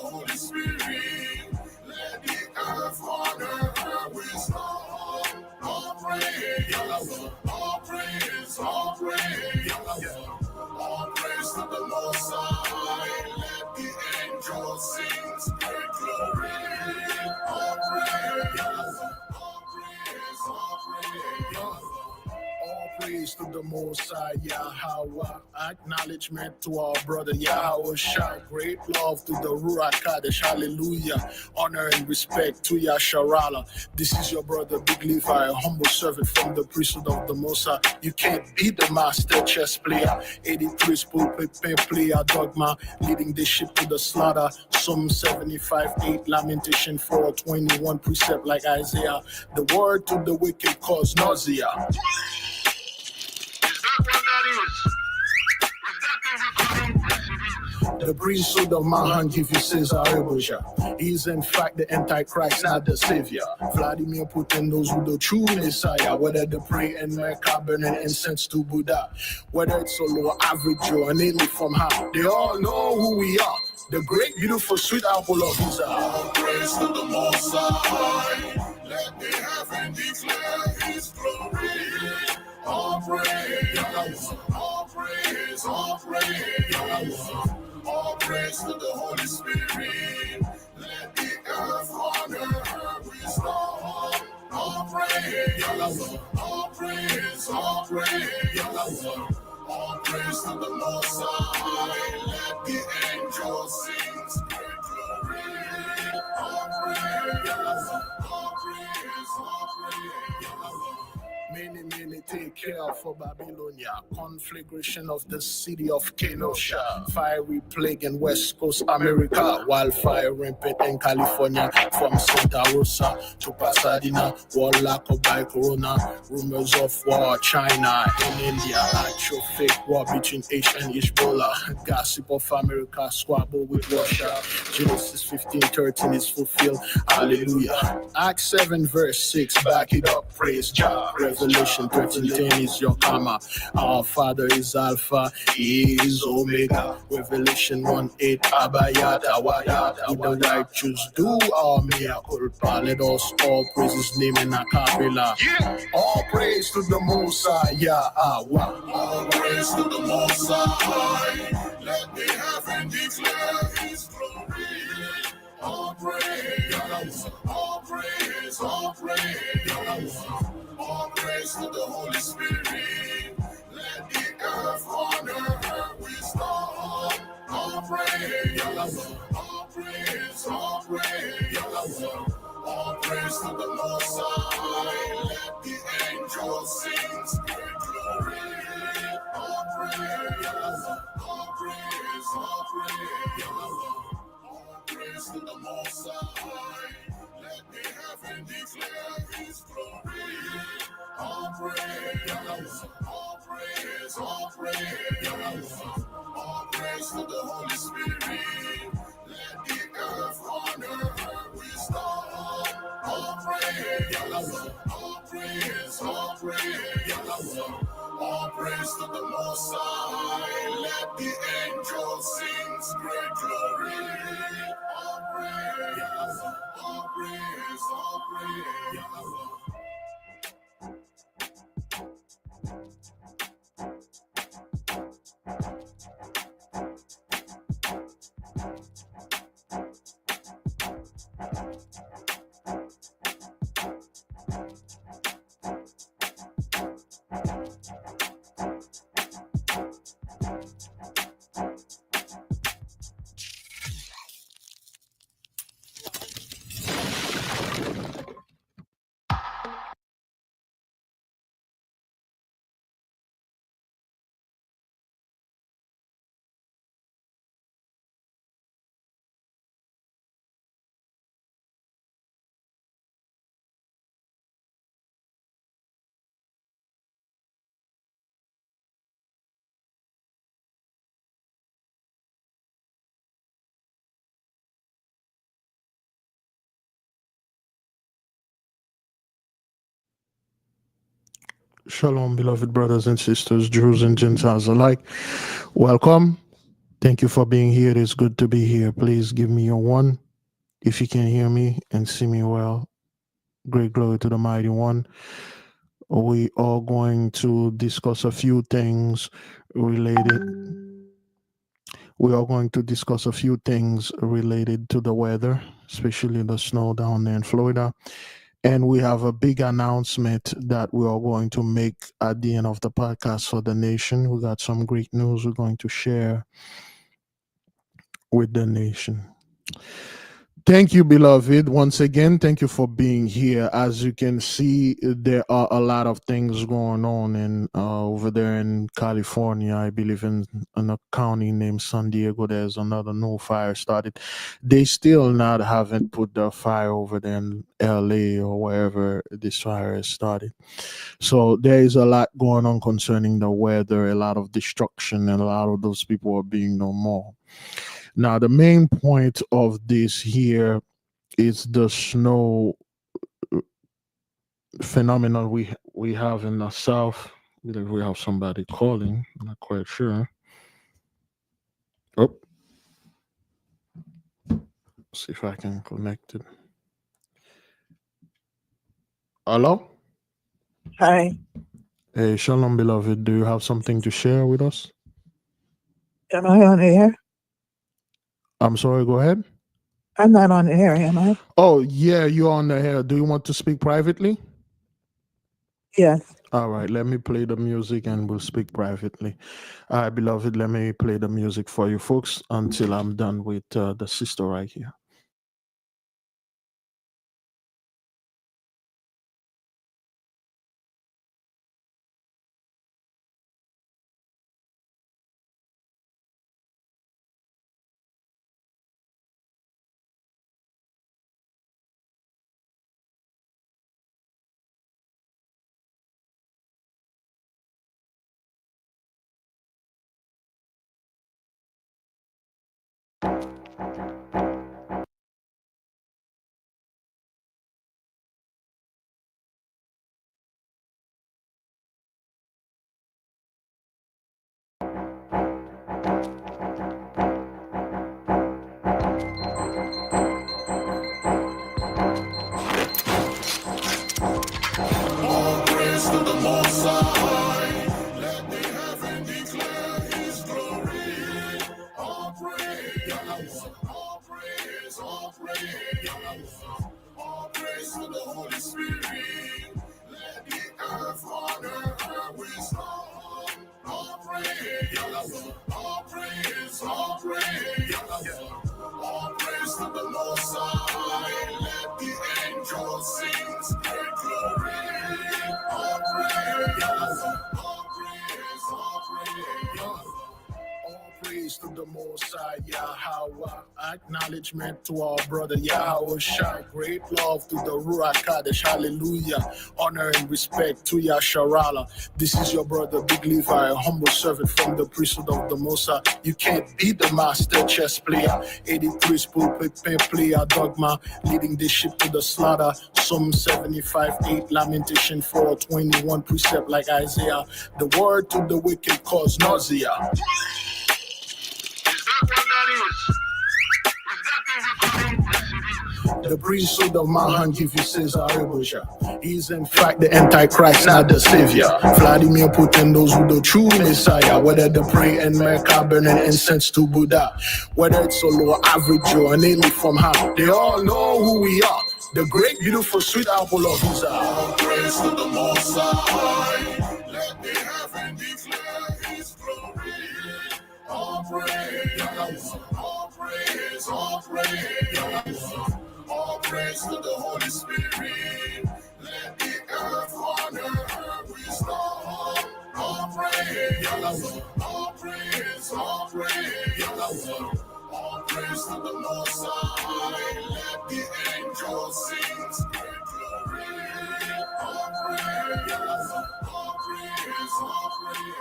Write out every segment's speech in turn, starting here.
the Holy Spirit. Let the earth honor her wisdom. All praise, all praise, all praise. All praise to the Most High. Let the angels sing great glory. All praise, all praise, all praise. All praise to the Most High, Yahweh. Acknowledgement to our brother Yahweh. Shout great love to the Ruach Kadesh. Hallelujah. Honor and respect to Yasharala. This is your brother Big Levi, a humble servant from the priesthood of the Most High. You can't beat the master chess player. 83 pulpit pen player dogma, leading the ship to the slaughter. Psalm 75:8, Lamentation 4:21, precept like Isaiah. The word to the wicked cause nausea. The priesthood of Mahan give you Caesar Rebusha. He's in fact the Antichrist, not the Savior. Vladimir Putin knows who the true Messiah. Whether they pray and Mecca burning incense to Buddha, whether it's a low average or an alien from how, they all know who we are. The great, beautiful, sweet apple of his eye. All praise to the Most High. Let the heaven declare his glory. All praise, all praise, all praise. All praise to the Holy Spirit. Let the earth honor her wisdom. All praise, all praise, all praise. All praise to the Most High. Let the angels sing great glory. All praise, all praise, all praise. Many take care for Babylonia. Conflagration of the city of Kenosha. Fiery plague in West Coast America. Wildfire rampant in California. From Santa Rosa to Pasadena. Warlock by Corona. Rumors of war. China and India. Actual fake war between H and Hezbollah. Gossip of America. Squabble with Russia. Genesis 15:13 is fulfilled. Hallelujah. Acts 7 verse 6. Back it up. Praise God. Revelation 13:10 is your karma. Our Father is Alpha, He is Omega. Revelation 1:8, Abayata, Wayata. With the right choose, do our mea culpa. Let us all praise His name in a cappella. All praise to the Most High, Yahweh. All praise to the Most High. Let the heaven declare His glory. All praise, all praise, all praise. All praise to the Holy Spirit. Let the earth honor her wisdom. All praise, all praise, all praise. All praise to the Most High. Let the angels sing great glory. All praise, all praise, all praise. All praise to the Most High. Let the heaven declare His glory. All praise, all praise, all praise. All praise to the Holy Spirit. Let the earth honor her wisdom. All praise, all praise, all praise. All praise to the Most High. Let the angels sing great glory. All praise, all praise, all praise. Shalom, beloved brothers and sisters, Jews and Gentiles alike. Welcome Thank you for being here. It is good to be here. Please give me your one if you can hear me and see me well. Great glory to the mighty one. We are going to discuss a few things related. We are going to discuss a few things related to the weather, especially the snow down there in Florida. And we have a big announcement that we are going to make at the end of the podcast for the nation. We got some great news we're going to share with the nation. Thank you, beloved. Once again, thank you for being here. As you can see, there are a lot of things going on in over there in California. I believe in a county named San Diego. There's another new fire started. They still not haven't put the fire over there in LA or wherever this fire has started. So there is a lot going on concerning the weather, a lot of destruction, and a lot of those people are being no more. Now, the main point of this here is the snow phenomenon we have in the south. I believe we have somebody calling. I'm not quite sure. Oh, see if I can connect it. Hello? Hi, Hey, shalom, beloved. Do you have something to share with us? am I on air? I'm sorry, go ahead. I'm not on air, am I? Oh, yeah, you're on the air. Do you want to speak privately? Yes. All right, let me play the music and we'll speak privately. All right, beloved, let me play the music for you folks until I'm done with the sister right here. All praise to the Most High. Let the heaven declare His glory. All praise, all praise, all praise. All praise to the Holy Spirit. Let the earth honor her wisdom. All praise, all praise, all praise. All praise to the Most High. Let the angels sing great glory. All praise, all praise, all praise. All praise to the Most High, Yahweh. Acknowledgement to our brother Yahweh Shai. Great love to the Ruach Kadesh. Hallelujah. Honor and respect to Yasharala. This is your brother Big Levi, a humble servant from the priesthood of the Most High. You can't beat the master chess player. 83 pulpit pen player dogma. Leading this ship to the slaughter. Psalm 75:8, Lamentation 4:21, precept like Isaiah. The word to the wicked cause nausea. The priesthood of Mahan give you Caesar Rebusha. He's in fact the Antichrist, not the Savior. Vladimir Putin knows who the true Messiah. Whether they pray in Mecca, burning incense to Buddha. Whether it's a low average or an alien from high. They all know who we are. The great, beautiful, sweet apple of his eye. All praise to the Most High. Let the heaven declare His glory. All praise, all praise, all praise. All praise to the Holy Spirit. Let the earth honor her wisdom. All praise, all praise, all praise. All praise to the Most High. Let the angels sing great glory. All praise, all praise, all praise.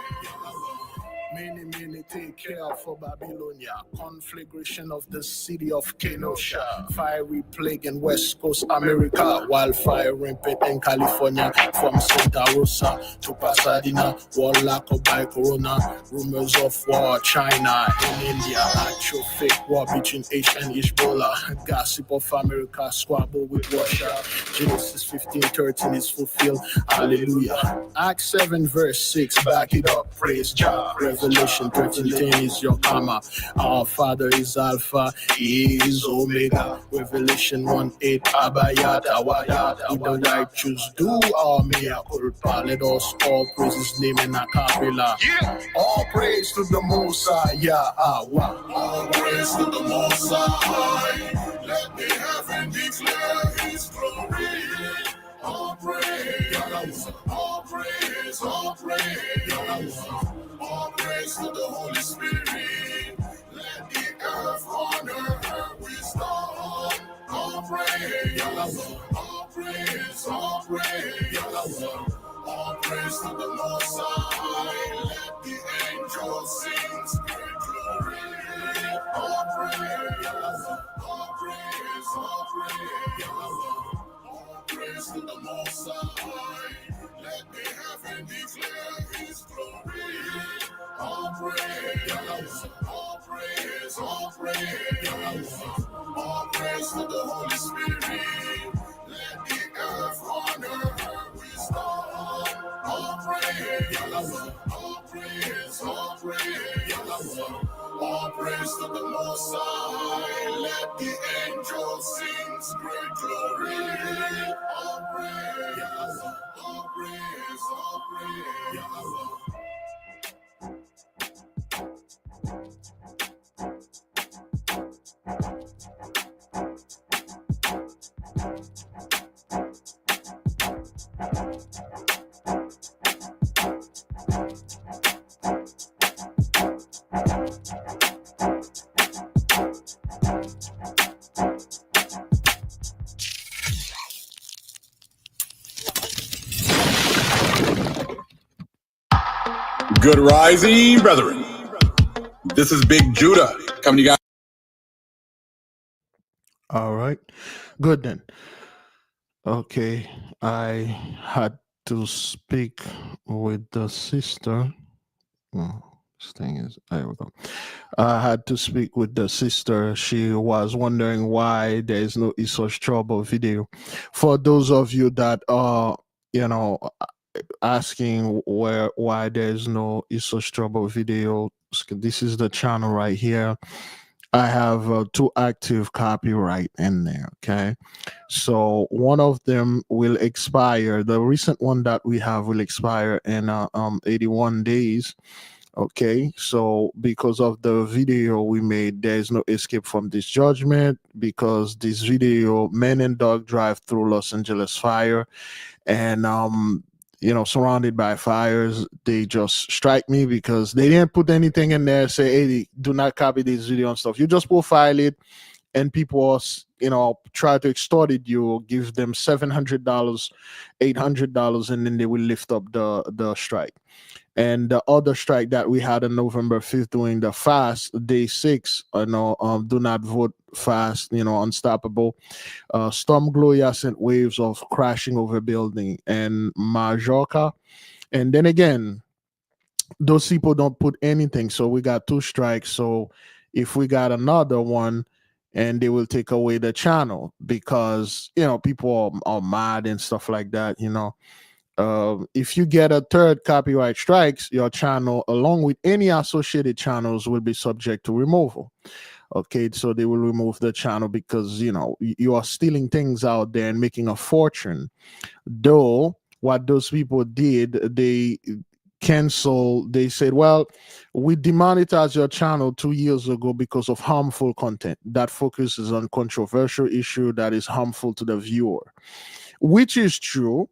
Many take care for Babylonia, conflagration of the city of Kenosha, fiery plague in West Coast America, wildfire rampant in California, from Santa Rosa to Pasadena, warlock by Corona, rumors of war, China and India, actual fake war between H and Ebola, gossip of America, squabble with Russia, Genesis 15:13 is fulfilled, hallelujah. Acts 7 verse 6, back it up, praise God. Revelation 13:10 is your karma. Our Father is Alpha, He is Omega. Revelation 1:8, Abayata, Wayata. With the right choose, do our mea culpa. Let us all praise His name in a cappella. All praise to the Most High, all praise to the Most High. Let the heaven declare His glory. All praise, all praise, all praise, all praise to the Holy Spirit. Let the earth honor her wisdom. All praise, all praise, all praise, all praise to the Most High. Let the angels sing great glory. All praise, all praise, all praise. Praise to the Most High. Let the heaven declare His glory. All praise, all praise, all praise, all praise to the Holy Spirit. Let the earth honor her wisdom. All praise, all praise, all praise, all praise to the Most High. Let the angels sing great glory. All praise, all praise, all praise. Good rising, brethren. This is Big Judah coming to you guys. All right. Good then. Okay. I had to speak with the sister. Oh, this thing is, there we go. I had to speak with the sister. She was wondering why there is no Isosh Trouble video. For those of you that are, asking why there's no Isosh Trouble video, this is the channel right here. I have 2 active copyright in there. Okay. So one of them will expire. The recent one that we have will expire in 81 days. Okay, so because of the video we made, there is no escape from this judgment, because this video, men and dog drive through Los Angeles fire, and surrounded by fires, they just strike me because they didn't put anything in there, say, hey, do not copy this video and stuff. You just profile it, and people, try to extort it. You give them $700, $800, and then they will lift up the strike. And the other strike that we had on November 5th during the fast, day 6, do not vote fast, unstoppable. Storm Gloria sent waves of crashing over building and Majorca. And then again, those people don't put anything. So we got 2 strikes. So if we got another one, and they will take away the channel because, people are mad and stuff like that, if you get a 3rd copyright strikes, your channel, along with any associated channels, will be subject to removal. Okay, so they will remove the channel because, you are stealing things out there and making a fortune. Though, what those people did, they they said, well, we demonetized your channel 2 years ago because of harmful content that focuses on controversial issue that is harmful to the viewer, which is true.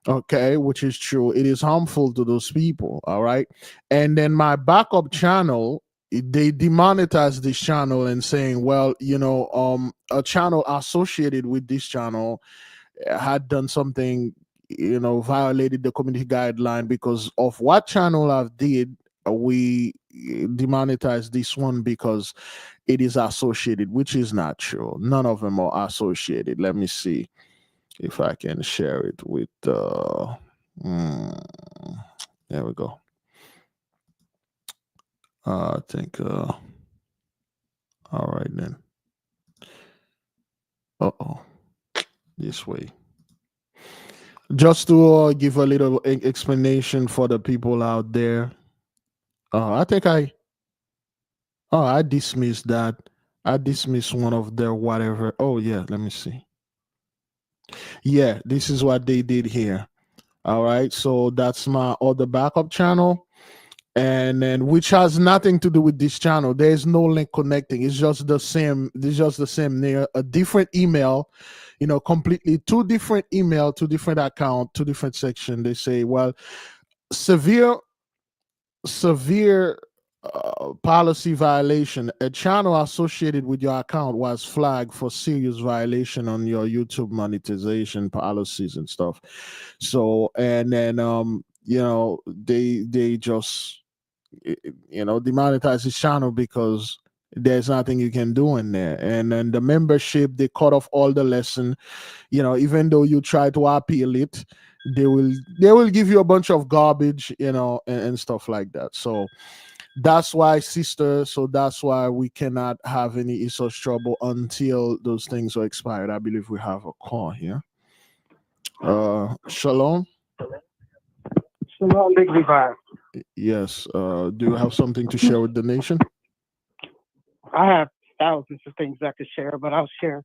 Okay, which is true. It is harmful to those people. All right. And then my backup channel, they demonetized this channel and saying, well, a channel associated with this channel had done something, violated the community guideline because of what channel I've did we demonetize this one because it is associated, which is not true. None of them are associated. Let me see if I can share it with there we go. I think all right then. This way. Just to give a little explanation for the people out there. I think I dismissed that. I dismissed one of their whatever. Oh yeah, let me see. Yeah, this is what they did here. All right, so that's my other backup channel, and then which has nothing to do with this channel. There's no link connecting. It's just the same. It's just the same. Near a different email, completely two different email, two different account, two different section. They say, well, severe policy violation. A channel associated with your account was flagged for serious violation on your YouTube monetization policies and stuff. So, and then they just demonetize this channel because there's nothing you can do in there. And then the membership, they cut off all the lesson. Even though you try to appeal it, they will give you a bunch of garbage, and stuff like that. So that's why, sister. So that's why we cannot have any such trouble until those things are expired. I believe we have a call here. Shalom. Shalom, Big Levi. Yes. Do you have something to share with the nation? I have thousands of things I could share, but I'll share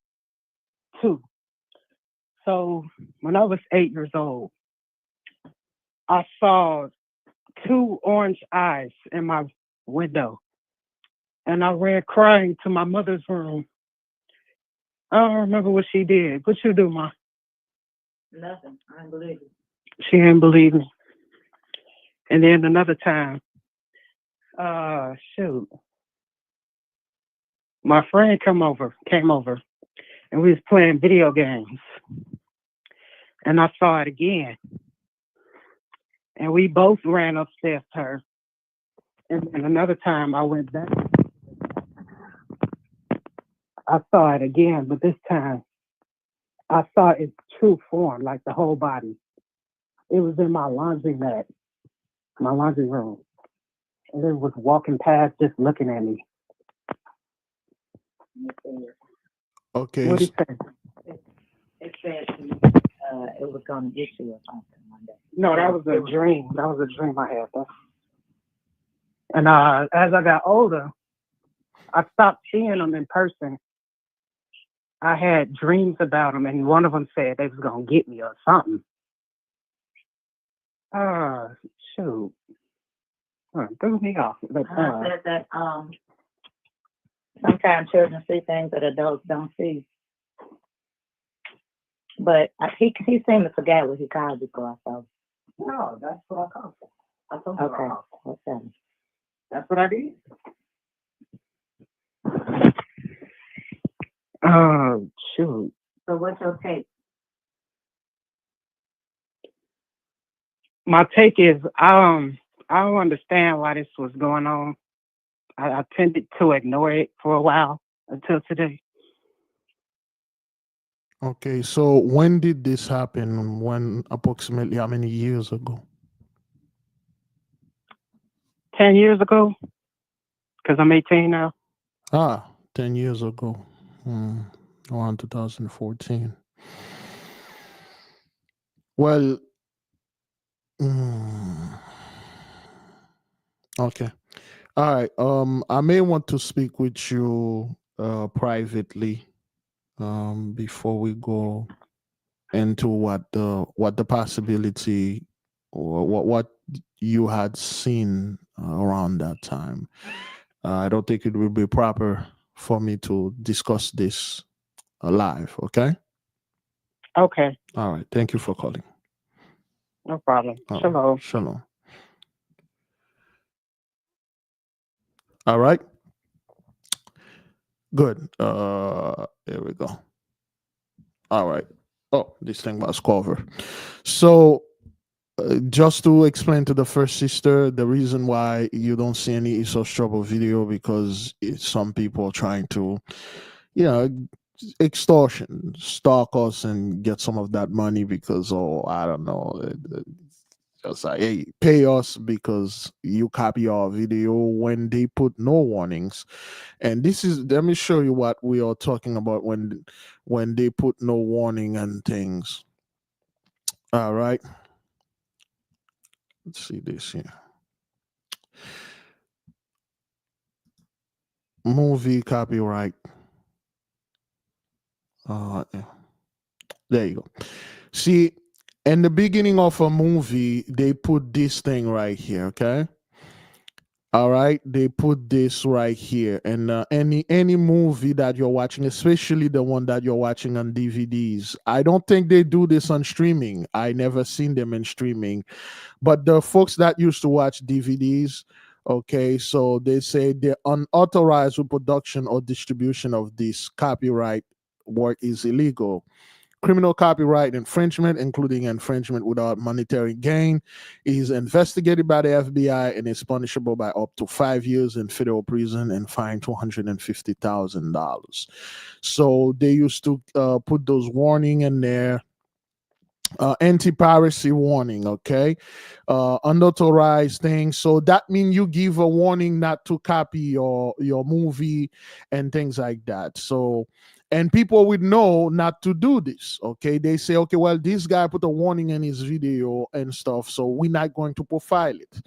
two. So when I was 8 years old, I saw two orange eyes in my window, and I ran crying to my mother's room. I don't remember what she did. What you do, Ma? Nothing. I don't believe it. She didn't believe me. And then another time, my friend came over, and we was playing video games. And I saw it again. And we both ran upstairs to her. And then another time I went back. I saw it again, but this time I saw its true form, like the whole body. It was in my laundry mat, my laundry room. And it was walking past, just looking at me. Okay. What did he say? It said it was going to get you or something one day. No, that was a dream. That was a dream I had. And as I got older, I stopped seeing them in person. I had dreams about them, and one of them said they was going to get me or something. Shoot. Threw me off. But, I said that sometimes children see things that adults don't see. But he seemed to forget what he called it for. So. No, that's what I called it. I told you okay. What's that? That's what I did. Shoot. So what's your take? My take is I don't understand why this was going on. I tended to ignore it for a while until today. Okay, so when did this happen? When approximately how many years ago? 10 years ago, because I'm 18 now. 10 years ago. Around 2014. Well, okay. All right. I may want to speak with you privately before we go into what the possibility or what you had seen around that time. I don't think it would be proper for me to discuss this live. Okay. Okay. All right. Thank you for calling. No problem. Shalom. Shalom. All right. Good. There we go. All right. Oh, this thing was covered. So just to explain to the first sister, the reason why you don't see any Esau's Trouble video, because some people trying to, you know, extortion, stalk us and get some of that money because, oh, I don't know, just like, hey, pay us because you copy our video when they put no warnings. And this is, let me show you what we are talking about when they put no warning and things. All right. Let's see this here. Movie copyright. Yeah. There you go. See, in the beginning of a movie, they put this thing right here, okay? All right, they put this right here, and any movie that you're watching, especially the one that you're watching on DVDs, I don't think they do this on streaming. I never seen them in streaming, but the folks that used to watch DVDs, okay, so they say the unauthorized reproduction or distribution of this copyright work is illegal. Criminal copyright infringement, including infringement without monetary gain, is investigated by the FBI and is punishable by up to 5 years in federal prison and fined $250,000. So they used to put those warning in there. Anti-piracy warning, okay, unauthorized things. So that means you give a warning not to copy your movie and things like that. So, and people would know not to do this, okay? They say, okay, well, this guy put a warning in his video and stuff, so we're not going to profile it.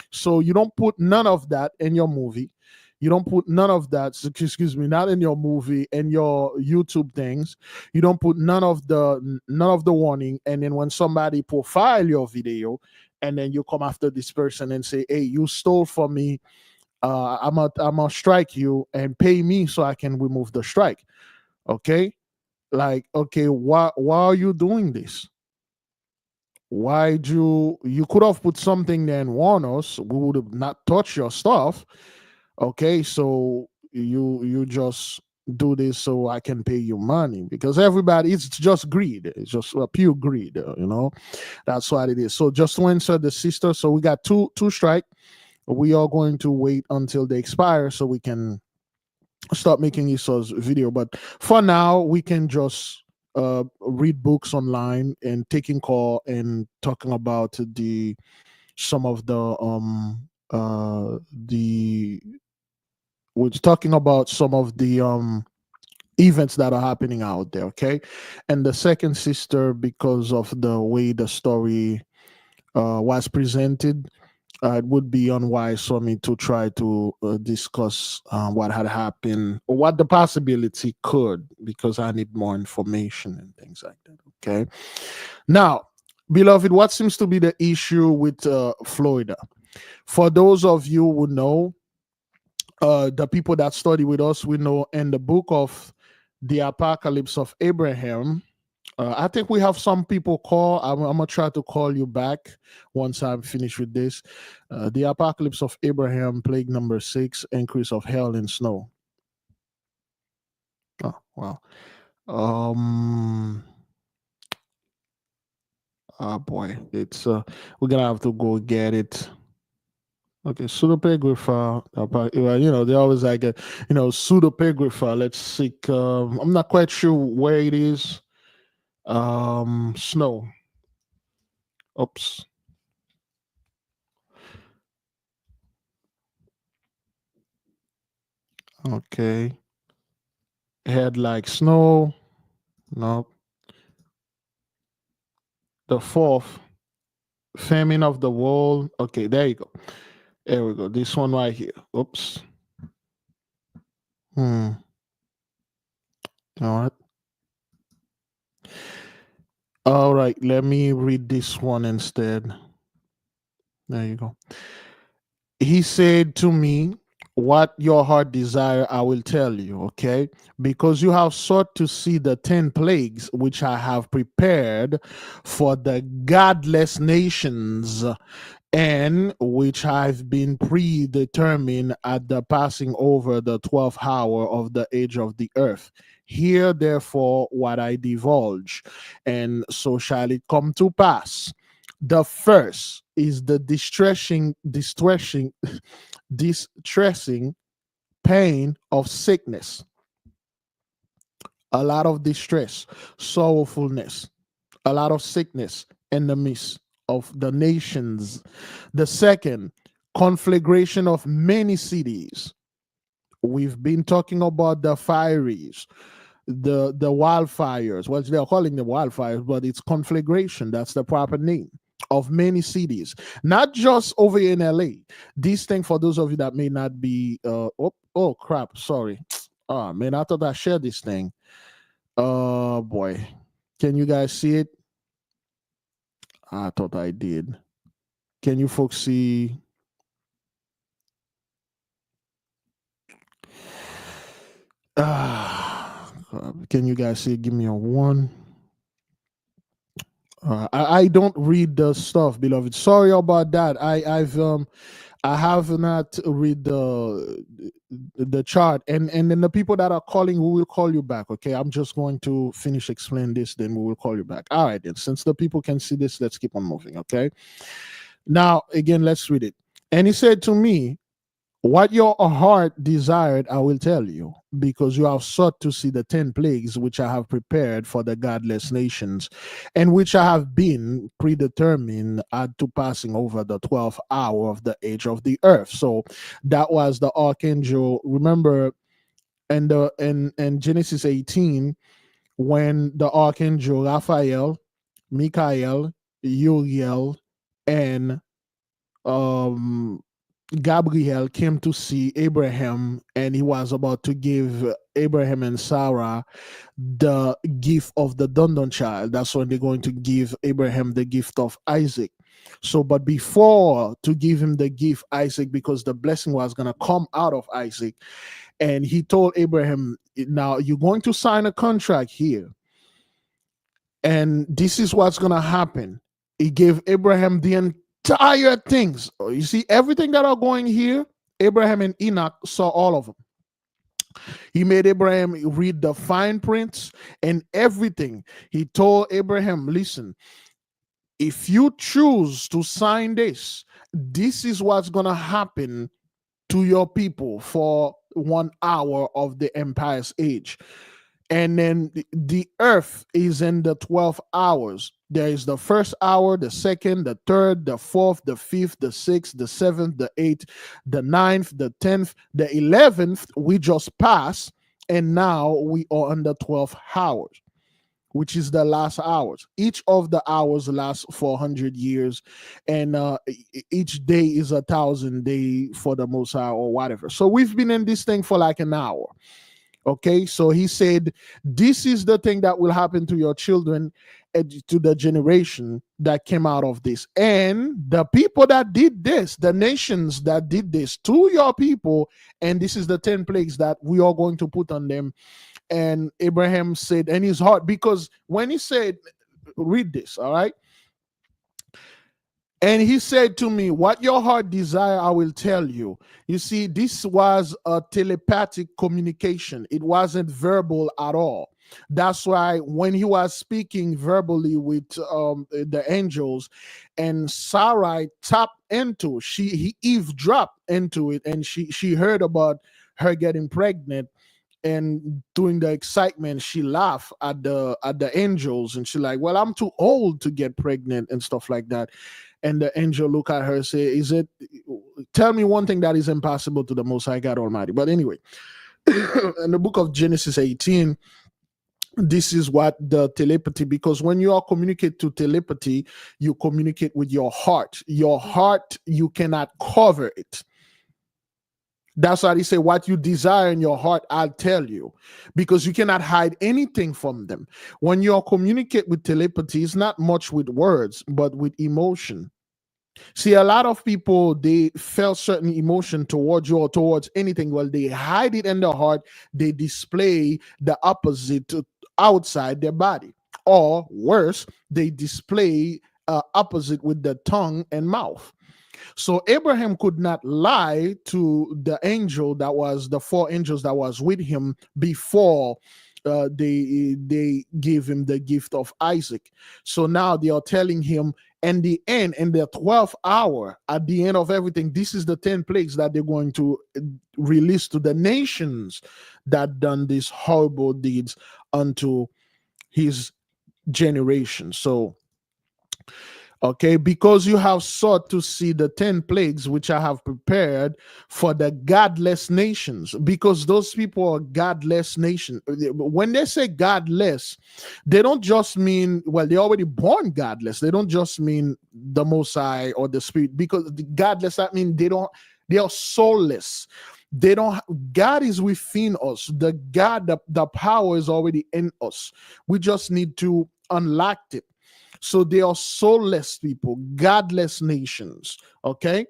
So you don't put none of that in your movie. You don't put none of that, excuse me, not in your movie and your YouTube things. You don't put none of the warning. And then when somebody profile your video, and then you come after this person and say, "Hey, you stole from me. I'm gonna strike you and pay me so I can remove the strike." Okay, like, okay, why are you doing this? Why'd you could have put something there and warn us? We would have not touched your stuff. Okay, so you just do this so I can pay you money, because everybody, it's just greed. It's just pure greed, that's what it is. So just to answer the sister, so we got two strike. We are going to wait until they expire so we can start making Esau's video. But for now, we can just read books online and taking call and talking about some of the we're talking about some of the events that are happening out there, okay? And the second sister, because of the way the story was presented, it would be unwise for me to try to discuss what had happened or what the possibility could, because I need more information and things like that, okay? Now, beloved, what seems to be the issue with Florida? For those of you who know, the people that study with us, we know in the book of the Apocalypse of Abraham, I think we have some people call. I'm going to try to call you back once I'm finished with this. The Apocalypse of Abraham, plague number 6, increase of hail and snow. Oh, wow. Oh boy, it's we're gonna have to go get it. Okay, pseudepigrapher. They always like a pseudepigrapher. Let's seek. I'm not quite sure where it is. Snow. Oops. Okay. Head like snow. No. The 4th. Famine of the world. Okay, there you go. There we go. This one right here. Oops. All right. All right. Let me read this one instead. There you go. He said to me, "What your heart desire, I will tell you, okay? Because you have sought to see the 10 plagues which I have prepared for the godless nations, and which have been predetermined at the passing over the 12th hour of the age of the earth. Hear therefore what I divulge, and so shall it come to pass. The first is the distressing pain of sickness, a lot of distress, sorrowfulness, a lot of sickness in the midst of the nations. The second, conflagration of many cities. We've been talking about the fires, the wildfires. Well, they're calling them wildfires, but it's conflagration. That's the proper name of many cities, not just over in LA. This thing, for those of you that may not be, oh crap, sorry. Oh man, I thought I shared this thing. Oh boy, can you guys see it? I thought I did. Can you folks see? Can you guys see? Give me a one. I don't read the stuff, beloved. Sorry about that. I have not read the chart, and then the people that are calling, we will call you back. Okay, I'm just going to finish explain this, then we will call you back. All right, then. Since the people can see this, let's keep on moving. Okay. Now again, let's read it. And he said to me, "What your heart desired, I will tell you, because you have sought to see the 10 plagues which I have prepared for the godless nations, and which I have been predetermined to passing over the 12th hour of the age of the earth." So that was the archangel. Remember, in Genesis 18, when the archangel Raphael, Michael, Uriel, and um Gabriel came to see Abraham, and he was about to give Abraham and Sarah the gift of the Dundon child. That's when they're going to give Abraham the gift of Isaac. So, but before to give him the gift Isaac, because the blessing was going to come out of Isaac, and he told Abraham, "Now you're going to sign a contract here, and this is what's going to happen." He gave Abraham the entire things. You see, everything that are going here, Abraham and Enoch saw all of them. He made Abraham read the fine prints and everything. He told Abraham, "Listen, if you choose to sign this, this is what's going to happen to your people for 1 hour of the empire's age." And then the earth is in the 12 hours. There is the first hour, the second, the third, the fourth, the fifth, the sixth, the seventh, the eighth, the ninth, the 10th, the 11th. We just passed, and now we are on the 12 hours, which is the last hours. Each of the hours lasts 400 years, and each day is 1,000 day for the Most High, or whatever. So we've been in this thing for like an hour. Okay, so he said, "This is the thing that will happen to your children, to the generation that came out of this. And the people that did this, the nations that did this to your people, and this is the 10 plagues that we are going to put on them." And Abraham said, and his heart, because when he said, read this, all right? "And he said to me, what your heart desire, I will tell you." You see, this was a telepathic communication. It wasn't verbal at all. That's why when he was speaking verbally with the angels, and Sarai tapped into, he eavesdropped into it, and she heard about her getting pregnant. And during the excitement, she laughed at the angels, and she like, "Well, I'm too old to get pregnant," and stuff like that. And the angel look at her and say, "Tell me one thing that is impossible to the Most High God Almighty." But anyway, in the book of Genesis 18, this is what the telepathy, because when you are communicate to telepathy, you communicate with your heart. Your heart, you cannot cover it. That's why they say, what you desire in your heart, I'll tell you, because you cannot hide anything from them. When you communicate with telepathy, it's not much with words, but with emotion. See, a lot of people, they felt certain emotion towards you or towards anything. Well, they hide it in their heart. They display the opposite outside their body. Or worse, they display opposite with the tongue and mouth. So Abraham could not lie to the angel that was, the 4 angels that was with him before they gave him the gift of Isaac. So now they are telling him, in the end, in the 12th hour, at the end of everything, this is the 10 plagues that they're going to release to the nations that done these horrible deeds unto his generation. So, okay, because you have sought to see the 10 plagues which I have prepared for the godless nations, because those people are godless nations. When they say godless, they don't just mean, well, they're already born godless. They don't just mean the Most High or the Spirit, because the godless, that means they are soulless. They don't, God is within us. The God, the power is already in us. We just need to unlock it. So they are soulless people, godless nations, okay,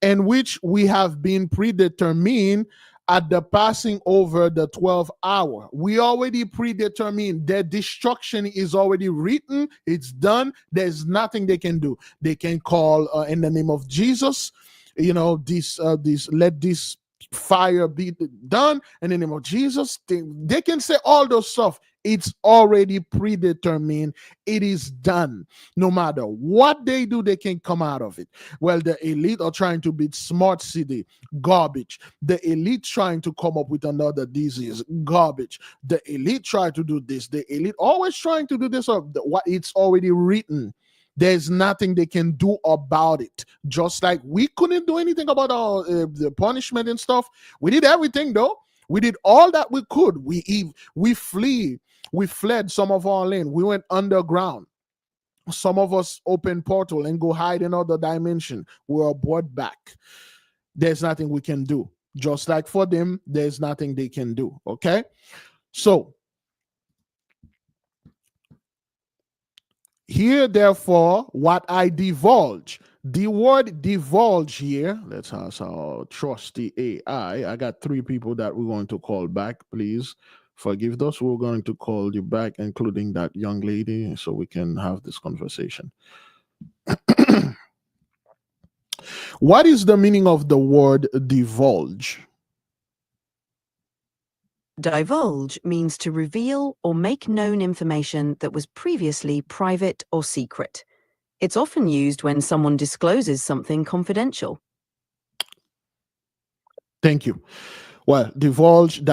in which we have been predetermined at the passing over the 12th hour. We already predetermined. Their destruction is already written. It's done. There's nothing they can do. They can call in the name of Jesus, let this fire be done in the name of Jesus. They can say all those stuff. It's already predetermined. It is done. No matter what they do, they can come out of it. Well, the elite are trying to beat smart city, garbage. The elite trying to come up with another disease, garbage. The elite try to do this. The elite always trying to do this. What it's already written. There's nothing they can do about it. Just like we couldn't do anything about the punishment and stuff. We did everything though. We did all that we could. We fled some of our land. We went underground. Some of us open portal and go hide in other dimension. We were brought back. There's nothing we can do. Just like for them, there's nothing they can do. Okay? So, here, therefore, what I divulge. The word divulge here, let's ask our trusty AI. I got 3 people that we're going to call back. Please forgive those. We're going to call you back, including that young lady, so we can have this conversation. What is the meaning of the word divulge? Divulge means to reveal or make known information that was previously private or secret. It's often used when someone discloses something confidential. Thank you. Well, divulge,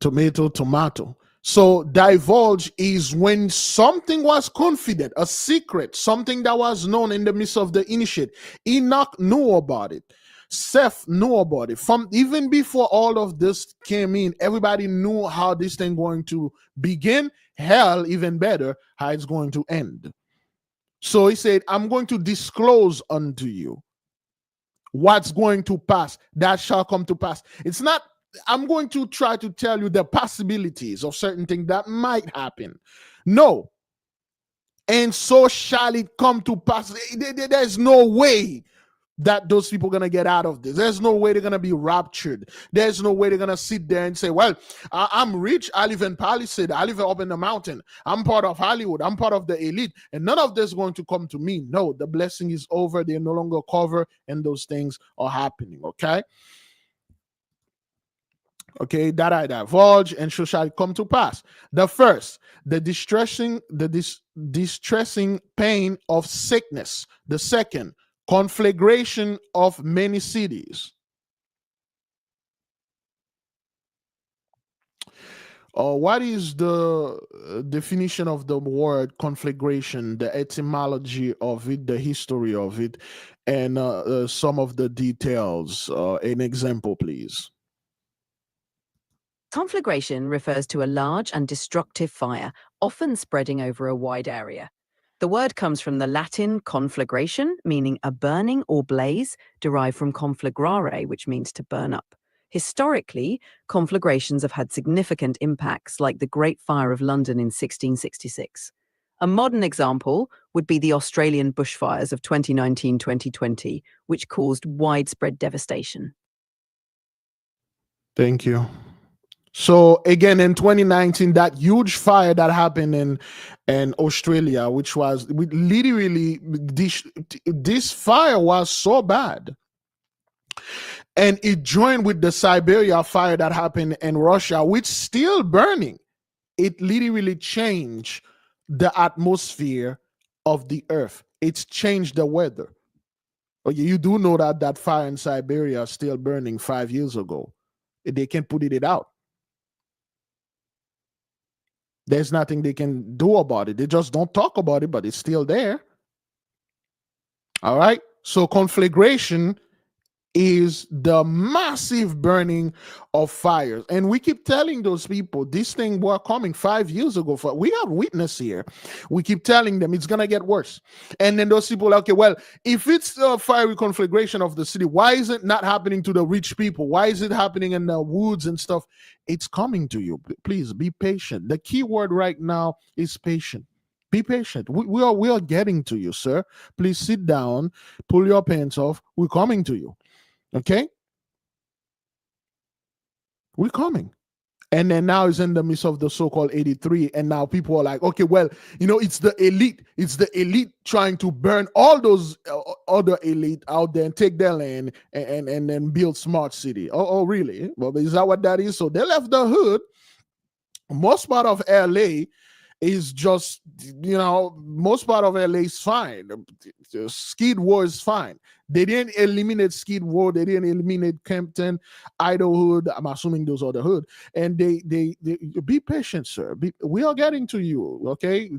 tomato. So divulge is when something was confident, a secret, something that was known in the midst of the initiate. Enoch knew about it. Seth knew about it. From even before all of this came in, everybody knew how this thing going to begin. Hell, even better, how it's going to end. So he said, I'm going to disclose unto you what's going to pass. That shall come to pass. It's not, I'm going to try to tell you the possibilities of certain things that might happen. No. And so shall it come to pass. There's no way that those people are going to get out of this. There's no way they're going to be raptured. There's no way they're going to sit there and say, well, I'm rich. I live in Palisade. I live up in the mountain. I'm part of Hollywood. I'm part of the elite. And none of this is going to come to me. No, the blessing is over. They're no longer covered and those things are happening. Okay? Okay, that I divulge and so shall it come to pass. The first, the distressing pain of sickness. The second, conflagration of many cities. What is the definition of the word conflagration, the etymology of it, the history of it, and some of the details? An example, please. Conflagration refers to a large and destructive fire, often spreading over a wide area. The word comes from the Latin conflagration, meaning a burning or blaze, derived from conflagrare, which means to burn up. Historically, conflagrations have had significant impacts, like the Great Fire of London in 1666. A modern example would be the Australian bushfires of 2019-2020, which caused widespread devastation. Thank you. So again, in 2019, that huge fire that happened in Australia, which was literally, this fire was so bad. And it joined with the Siberia fire that happened in Russia, which is still burning. it literally changed the atmosphere of the earth. It's changed the weather. Okay, you do know that that fire in Siberia is still burning 5 years ago. They can't put it out. There's nothing they can do about it. They just don't talk about it, but it's still there. All right. So conflagration is the massive burning of fires. And we keep telling those people this thing were coming 5 years ago. We have witness here. We keep telling them it's going to get worse. And then those people are okay, well, if it's a fiery conflagration of the city, why is it not happening to the rich people? Why is it happening in the woods and stuff? It's coming to you. Please be patient. The key word right now is patient. Be patient. We are getting to you, sir. Please sit down, pull your pants off. We're coming to you. Okay? We're coming. And then now it's in the midst of the so-called 83. And now people are like, okay, well, it's the elite. It's the elite trying to burn all those other elite out there and take their land and then build smart city. Oh, really? Well, is that what that is? So they left the hood. Most part of LA is just, most part of LA is fine. Skid Row is fine. They didn't eliminate Skid Row. They didn't eliminate Campton, Idlewood. I'm assuming those are the hood. And they be patient, sir. We are getting to you, okay?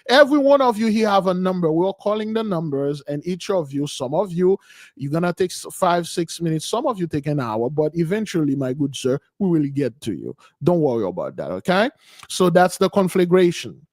Every one of you here have a number. We're calling the numbers, and each of you, some of you, you're gonna take 5-6 minutes. Some of you take an hour, but eventually, my good sir, we will get to you. Don't worry about that, okay? So that's the conflagration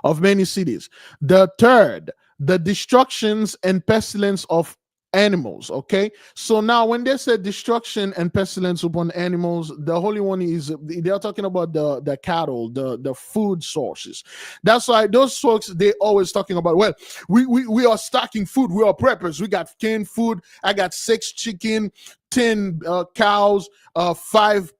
of many cities. The third, the destructions and pestilence of animals. Okay, so now when they say destruction and pestilence upon animals, the Holy One they are talking about the cattle, the food sources. That's why those folks, they always talking about, well, we are stocking food, we are preppers, we got canned food, I got 6 chicken, 10 cows, 5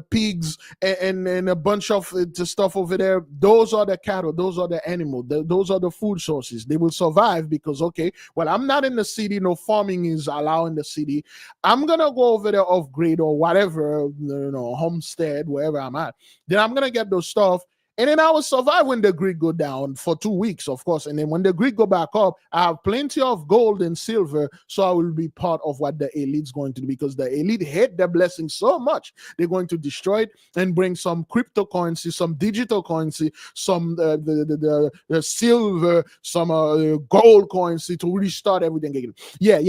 pigs, and a bunch of stuff over there. Those are the cattle, those are the animals, those are the food sources. They will survive because, okay, well, I'm not in the city, no farming is allowed in the city. I'm gonna go over there off grid or whatever, homestead, wherever I'm at. Then I'm gonna get those stuff. And then I will survive when the grid go down for 2 weeks, of course. And then when the grid go back up, I have plenty of gold and silver, so I will be part of what the elite's going to do, because the elite hate their blessing so much. They're going to destroy it and bring some cryptocurrency, some digital currency, some the silver, some gold currency to restart everything again. Yeah.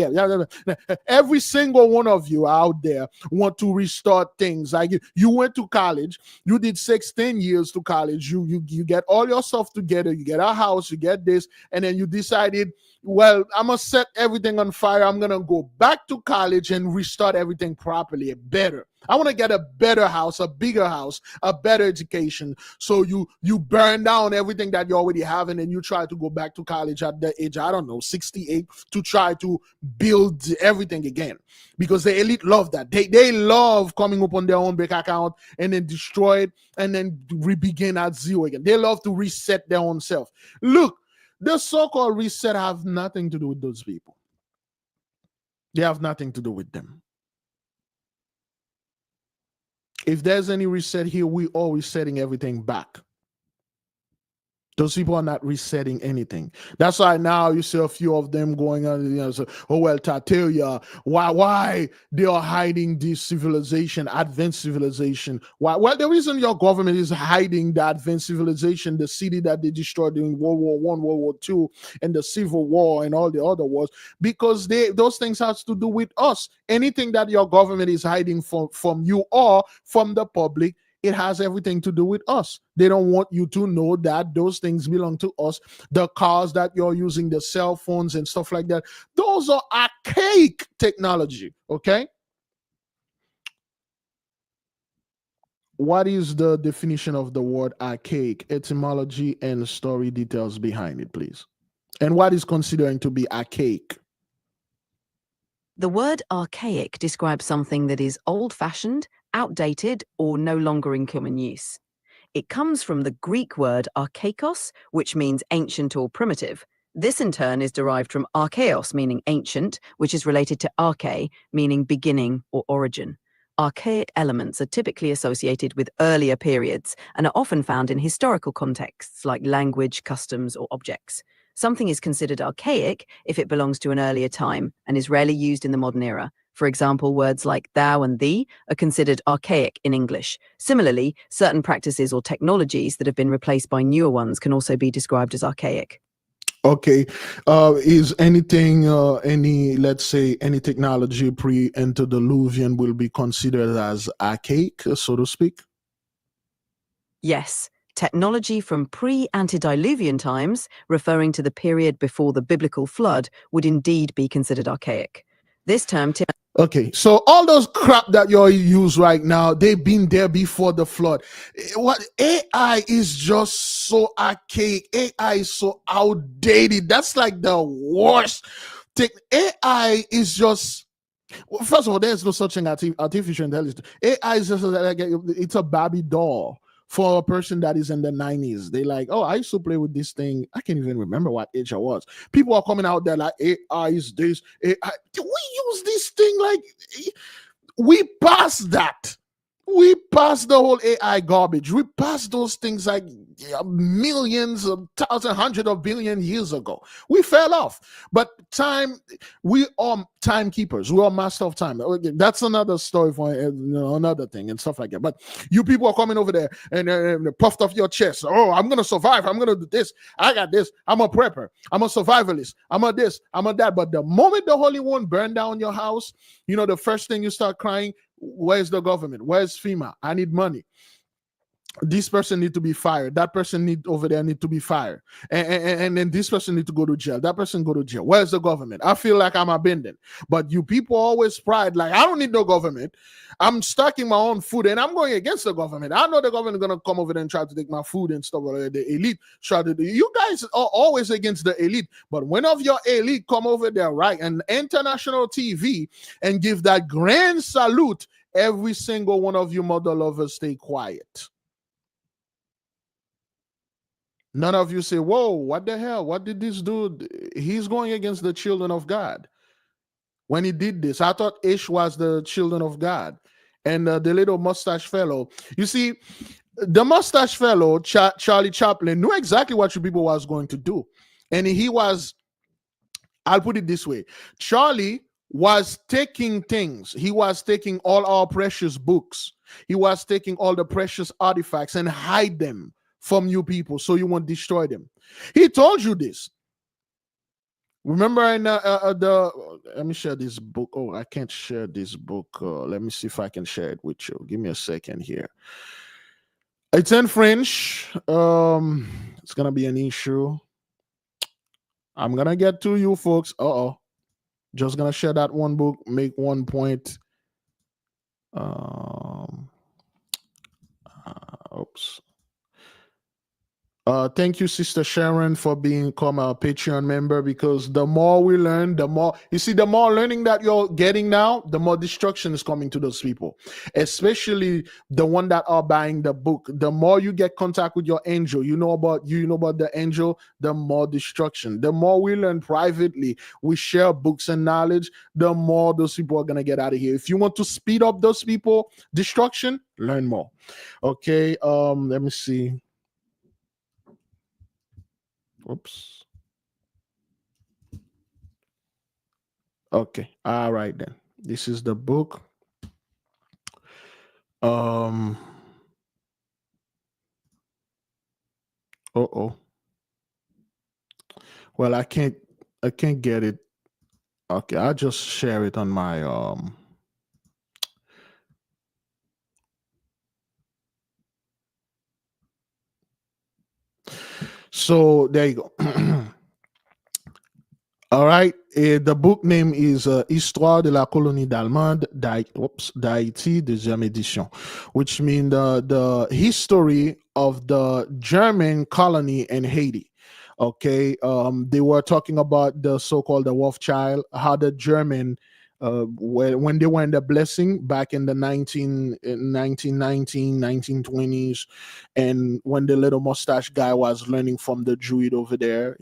Every single one of you out there want to restart things. Like you went to college, you did 10 years to college. You get all your stuff together, you get a house, you get this, and then you decided, well, I'm gonna set everything on fire. I'm gonna go back to college and restart everything properly, better. I want to get a better house, a bigger house, a better education. So you burn down everything that you already have, and then you try to go back to college at the age, I don't know, 68, to try to build everything again. Because the elite love that. They love coming up on their own bank account and then destroy it and then re-begin at zero again. They love to reset their own self. Look, the so-called reset have nothing to do with those people. They have nothing to do with them. If there's any reset here, we are resetting everything back. Those people are not resetting anything. That's why now you see a few of them going on, so, oh, well, Tatalia, why they are hiding this civilization, advanced civilization? Why? Well, the reason your government is hiding the advanced civilization, the city that they destroyed during World War I, World War II, and the Civil War and all the other wars, because those things have to do with us. Anything that your government is hiding from you or from the public, it has everything to do with us. They don't want you to know that those things belong to us. The cars that you're using, the cell phones and stuff like that, those are archaic technology, okay? What is the definition of the word archaic? Etymology and story details behind it, please. And what is considering to be archaic? The word archaic describes something that is old-fashioned, outdated, or no longer in common use. It comes from the Greek word archaikos, which means ancient or primitive. This in turn is derived from archaeos, meaning ancient, which is related to arche, meaning beginning or origin. Archaic elements are typically associated with earlier periods and are often found in historical contexts like language, customs, or objects. Something is considered archaic if it belongs to an earlier time and is rarely used in the modern era. For example, words like thou and thee are considered archaic in English. Similarly, certain practices or technologies that have been replaced by newer ones can also be described as archaic. Okay. Is anything, let's say, any technology pre-antediluvian will be considered as archaic, so to speak? Yes, technology from pre-antediluvian times, referring to the period before the biblical flood, would indeed be considered archaic. This term Okay, so all those crap that you use right now, they've been there before the flood. What AI is just so archaic. AI is so outdated. That's like the worst thing. AI is just, well, first of all, there's no such thing as artificial intelligence. AI is just like it's a Barbie doll for a person that is in the 90s. They like, oh, I used to play with this thing. I can't even remember what age I was. People are coming out there like, AI is this. AI. We use this thing like we passed that. We passed the whole AI garbage. We passed those things like millions of thousands, hundreds of billion years ago. We fell off. But time, we are timekeepers. We are master of time. That's another story for another thing and stuff like that. But you people are coming over there and puffed off your chest. Oh, I'm going to survive. I'm going to do this. I got this. I'm a prepper. I'm a survivalist. I'm a this. I'm a that. But the moment the Holy One burned down your house, the first thing you start crying, where's the government? Where's FEMA? I need money. This person need to be fired. That person need to be fired. And then this person need to go to jail. That person go to jail. Where's the government? I feel like I'm abandoned. But you people always pride like, I don't need no government. I'm stocking my own food and I'm going against the government. I know the government is going to come over there and try to take my food and stuff. The elite try to do. You guys are always against the elite. But when of your elite come over there, right, and international TV and give that grand salute, every single one of you mother lovers stay quiet. None of you say, whoa, what the hell? What did this dude? He's going against the children of God. When he did this, I thought Ish was the children of God. And the little mustache fellow. You see, the mustache fellow, Charlie Chaplin, knew exactly what you people was going to do. And he was, I'll put it this way. Charlie was taking things. He was taking all our precious books. He was taking all the precious artifacts and hide them from you people so you won't destroy them. He told you this. Remember in let me share this book. Oh, I can't share this book. Let me see if I can share it with you. Give me a second here. It's in French. It's gonna be an issue. I'm gonna get to you folks. Just gonna share that one book, make one point. Oops. Thank you, Sister Sharon, for become a Patreon member, because the more we learn, the more learning that you're getting now, the more destruction is coming to those people, especially the one that are buying the book. The more you get contact with your angel, you know about the angel, the more destruction. The more we learn privately, we share books and knowledge, the more those people are going to get out of here. If you want to speed up those people, destruction, learn more. Okay, let me see. Oops. Okay. All right then. This is the book. Well, I can't get it. Okay, I'll just share it on my So there you go. All right. The book name is Histoire de la colonie d'Allemagne d'Haïti, deuxième édition, which means the history of the German colony in Haiti. Okay. They were talking about the so-called the Rothschild, how the German when they were in the blessing back in the 1920s, and when the little mustache guy was learning from the Druid over there,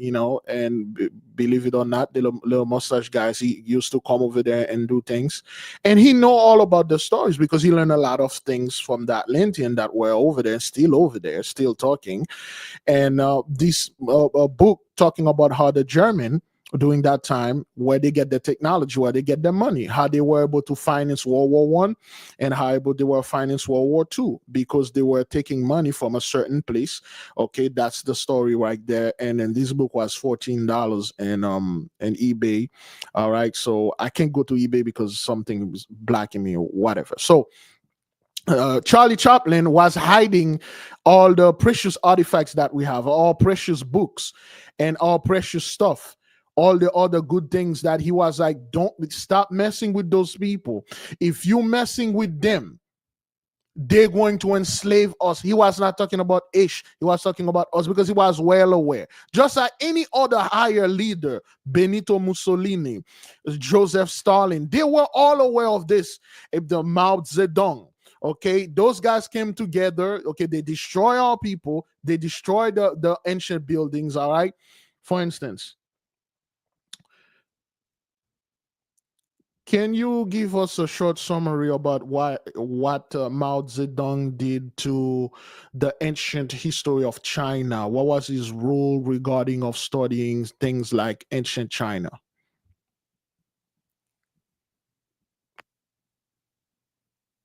and believe it or not, the little mustache guys, he used to come over there and do things, and he know all about the stories because he learned a lot of things from the Atlantean that were over there, still talking. And this book talking about how the German during that time, where they get the technology, where they get the money, how they were able to finance World War One, and how able they were finance World War Two, because they were taking money from a certain place. Okay, that's the story right there. And then this book was $14 in eBay. All right, so I can't go to eBay because something was blocking me or whatever. So Charlie Chaplin was hiding all the precious artifacts that we have, all precious books and all precious stuff, all the other good things that he was like, don't stop messing with those people. If you messing with them, they're going to enslave us. He was not talking about Ish. He was talking about us because he was well aware. Just like any other higher leader, Benito Mussolini, Joseph Stalin, they were all aware of this. If the Mao Zedong, okay, those guys came together. Okay, they destroy our people. They destroy the ancient buildings. All right. For instance, can you give us a short summary about what Mao Zedong did to the ancient history of China? What was his role regarding of studying things like ancient China?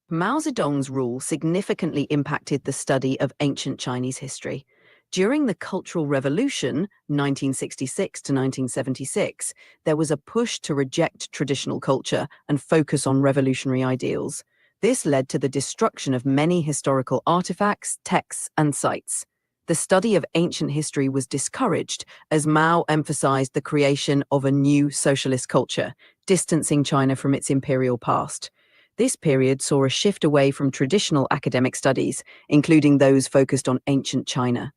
Mao Zedong's rule significantly impacted the study of ancient Chinese history. During the Cultural Revolution, 1966 to 1976, there was a push to reject traditional culture and focus on revolutionary ideals. This led to the destruction of many historical artifacts, texts, and sites. The study of ancient history was discouraged as Mao emphasized the creation of a new socialist culture, distancing China from its imperial past. This period saw a shift away from traditional academic studies, including those focused on ancient China.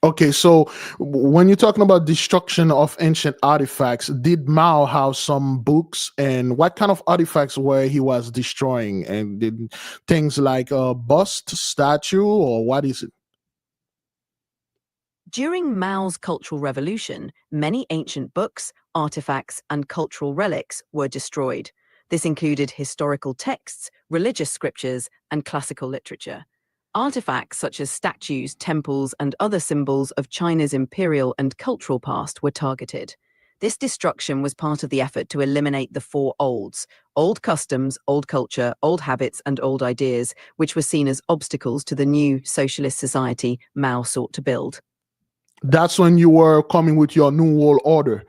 Okay, so when you're talking about destruction of ancient artifacts, did Mao have some books, and what kind of artifacts were he was destroying? And did things like a bust, statue, or what is it? During Mao's Cultural Revolution, many ancient books, artifacts, and cultural relics were destroyed. This included historical texts, religious scriptures, and classical literature. Artifacts such as statues, temples, and other symbols of China's imperial and cultural past were targeted. This destruction was part of the effort to eliminate the four olds: old customs, old culture, old habits, and old ideas, which were seen as obstacles to the new socialist society Mao sought to build. That's when you were coming with your new world order.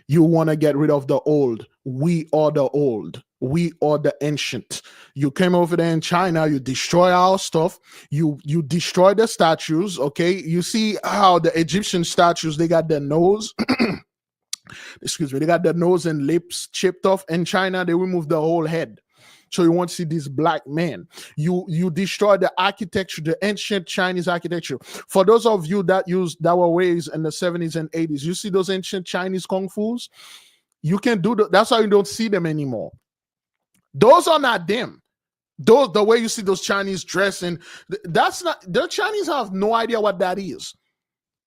You want to get rid of the old. We are the old. We are the ancient. You came over there in China, you destroy our stuff, you destroy the statues. Okay, you see how the Egyptian statues, they got their nose excuse me, they got their nose and lips chipped off. In China, they remove the whole head, so you won't see this black man. You destroy the architecture, the ancient Chinese architecture. For those of you that were raised in the 70s and 80s, you see those ancient Chinese kung fu's. You can do that's why you don't see them anymore. Those are not them. Those, the way you see those Chinese dressing, that's not, the Chinese have no idea what that is.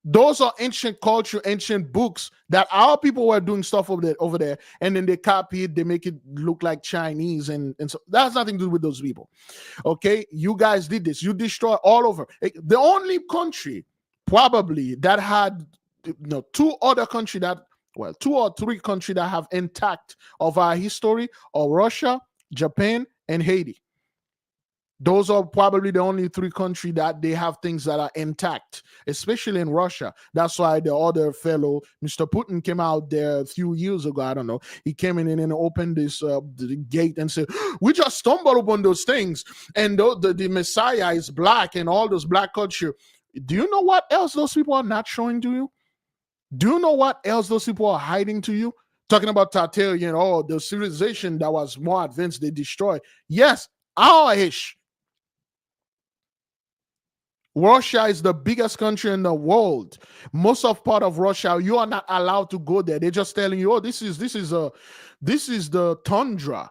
Those are ancient culture, ancient books that our people were doing stuff over there, and then they copy it, they make it look like Chinese, and so that has nothing to do with those people. Okay, you guys did this. You destroy all over. The only country probably that had two or three countries that have intact of our history are Russia, Japan, and Haiti. Those are probably the only three countries that they have things that are intact, especially in Russia. That's why the other fellow, Mr. Putin, came out there a few years ago. I don't know. He came in and opened this the gate and said, we just stumbled upon those things. And the Messiah is black and all those black culture. Do you know what else those people are not showing to you? Do you know what else those people are hiding to you? Talking about Tartarian, the civilization that was more advanced, they destroyed. Yes, our ish. Russia is the biggest country in the world. Most of part of Russia, you are not allowed to go there. They're just telling you, oh, this is the tundra.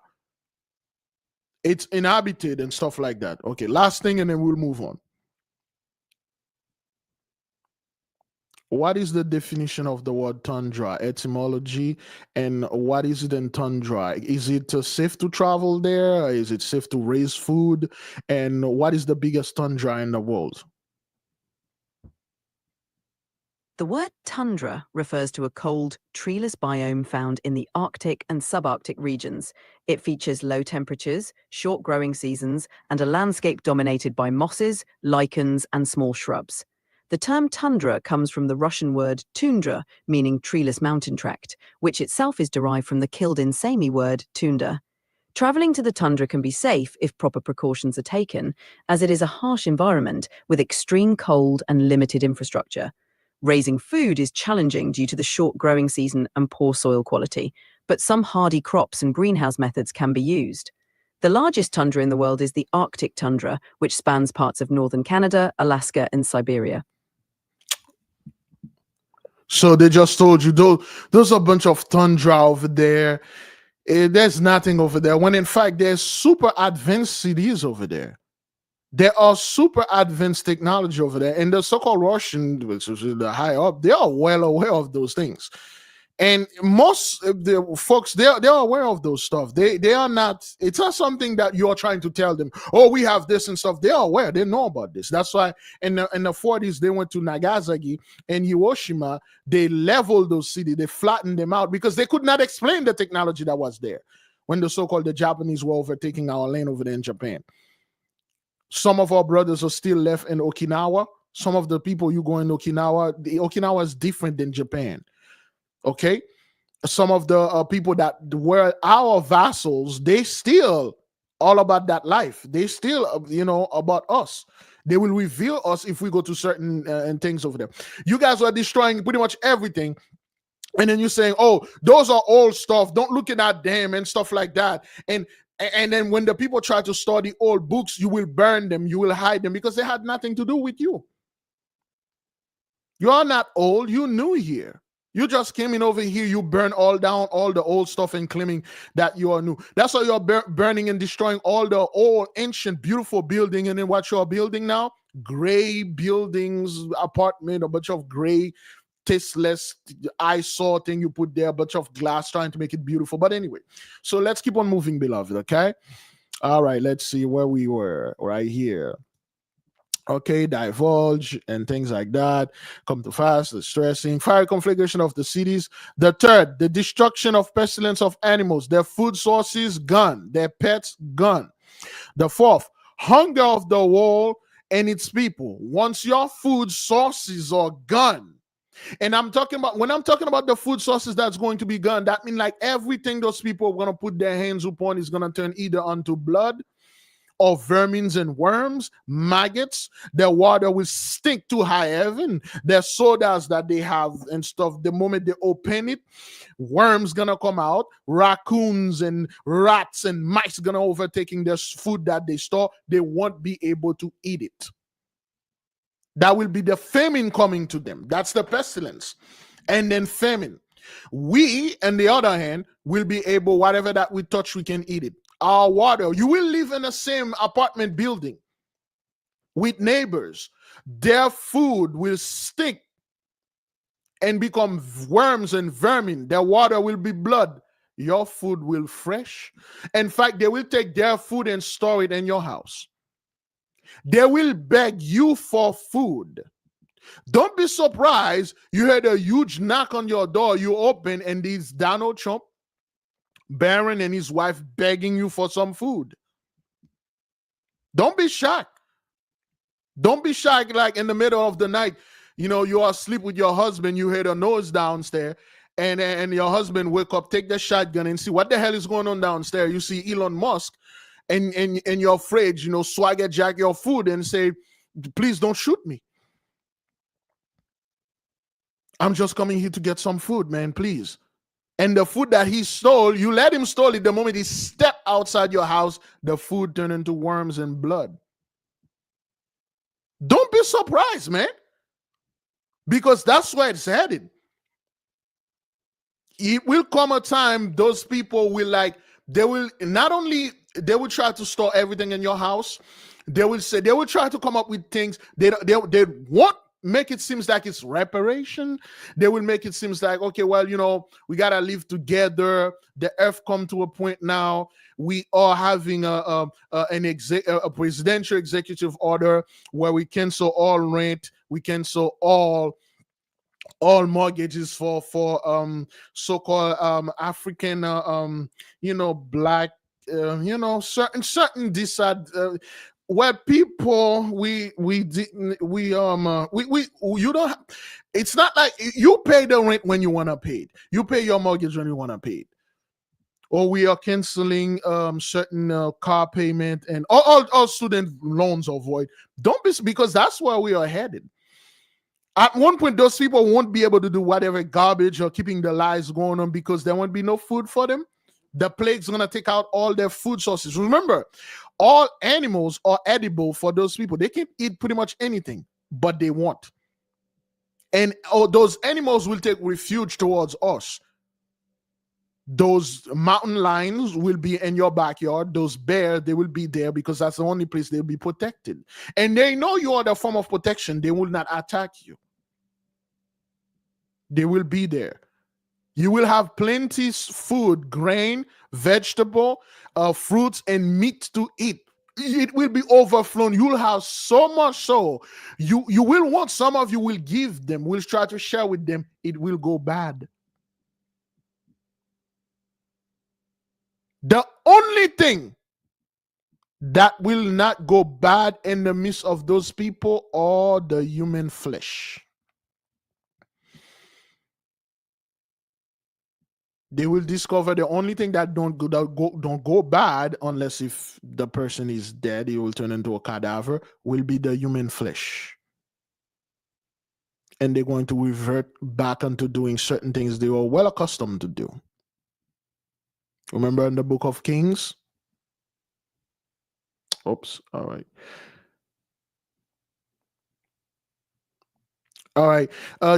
It's inhabited and stuff like that. Okay, last thing, and then we'll move on. What is the definition of the word tundra? Etymology, and what is it in tundra? Is it safe to travel there? Is it safe to raise food? And what is the biggest tundra in the world? The word tundra refers to a cold, treeless biome found in the Arctic and subarctic regions. It features low temperatures, short growing seasons, and a landscape dominated by mosses, lichens, and small shrubs. The term tundra comes from the Russian word tundra, meaning treeless mountain tract, which itself is derived from the Kildin Sami word tunda. Traveling to the tundra can be safe if proper precautions are taken, as it is a harsh environment with extreme cold and limited infrastructure. Raising food is challenging due to the short growing season and poor soil quality, but some hardy crops and greenhouse methods can be used. The largest tundra in the world is the Arctic tundra, which spans parts of northern Canada, Alaska, and Siberia. So they just told you, those are a bunch of tundra over there. There's nothing over there, when in fact there's super advanced cities over there. There are super advanced technology over there, and the so-called Russian, which is the high up, they are well aware of those things. And most of the folks, they're aware of those stuff. They are not. It's not something that you're trying to tell them. Oh, we have this and stuff. They are aware. They know about this. That's why in the 40s they went to Nagasaki and Hiroshima. They leveled those cities. They flattened them out because they could not explain the technology that was there when the Japanese were overtaking our land over there in Japan. Some of our brothers are still left in Okinawa. Some of the people you go in Okinawa, Okinawa is different than Japan. Okay, some of the people that were our vassals, they still all about that life. They still, about us. They will reveal us if we go to certain and things over there. You guys are destroying pretty much everything, and then you're saying, "Oh, those are old stuff. Don't look at them and stuff like that." And then when the people try to study old books, you will burn them. You will hide them because they had nothing to do with you. You are not old. You're new here. You just came in over here, you burn all down all the old stuff and claiming that you are new. That's why you're burning and destroying all the old, ancient, beautiful building. And then what you're building now? Gray buildings, apartment, a bunch of gray, tasteless, eyesore thing you put there, a bunch of glass trying to make it beautiful. But anyway, so let's keep on moving, beloved, okay? All right, let's see where we were right here. Okay, divulge and things like that. Come to fast, the stressing, fire conflagration of the cities. The third, the destruction of pestilence of animals, their food sources gone, their pets gone. The fourth, hunger of the world and its people. Once your food sources are gone, and when I'm talking about the food sources that's going to be gone, that means like everything those people are going to put their hands upon is going to turn either onto blood or vermins and worms, maggots. Their water will stink to high heaven. Their sodas that they have and stuff, the moment they open it, worms gonna come out, raccoons and rats and mice gonna overtaking their food that they store. They won't be able to eat it. That will be the famine coming to them. That's the pestilence. And then famine. We, on the other hand, will be able, whatever that we touch, we can eat it. Our water, you will live in the same apartment building with neighbors. Their food will stink and become worms and vermin. Their water will be blood. Your food will fresh. In fact, they will take their food and store it in your house. They will beg you for food. Don't be surprised you heard a huge knock on your door. You open and these Donald Trump, Barron and his wife begging you for some food. Don't be shocked. Don't be shocked like in the middle of the night, you are asleep with your husband, you hear a noise downstairs, and your husband wake up, take the shotgun and see what the hell is going on downstairs. You see Elon Musk and you're afraid, swagger jack your food and say, please don't shoot me. I'm just coming here to get some food, man, please. And the food that he stole, you let him steal it. The moment he stepped outside your house, the food turned into worms and blood. Don't be surprised, man, because that's where it's headed. It will come a time those people will they will try to store everything in your house. They will try to come up with things. They won't make it seems like it's reparation. They will make it seems like, okay, well, we gotta live together. The earth come to a point now. We are having a presidential executive order where we cancel all rent, we cancel all mortgages for so-called African black certain where people it's not like you pay the rent when you want to pay it. You pay your mortgage when you want to pay it. Or we are canceling certain car payment and all student loans are void. Don't be, because that's where we are headed. At one point, those people won't be able to do whatever garbage or keeping the lies going on because there won't be no food for them. The plague's going to take out all their food sources. Remember, all animals are edible for those people. They can eat pretty much anything, but they won't. And those animals will take refuge towards us. Those mountain lions will be in your backyard. Those bears, they will be there because that's the only place they'll be protected. And they know you are the form of protection. They will not attack you. They will be there. You will have plenty food, grain, vegetable, fruits, and meat to eat. It will be overflowing. You'll have so much so you will want, some of you will give them, will try to share with them. It will go bad. The only thing that will not go bad in the midst of those people are the human flesh. They will discover the only thing that don't go bad, unless if the person is dead, he will turn into a cadaver, will be the human flesh. And they're going to revert back into doing certain things they were well accustomed to do. Remember in the book of Kings? Oops, all right. All right.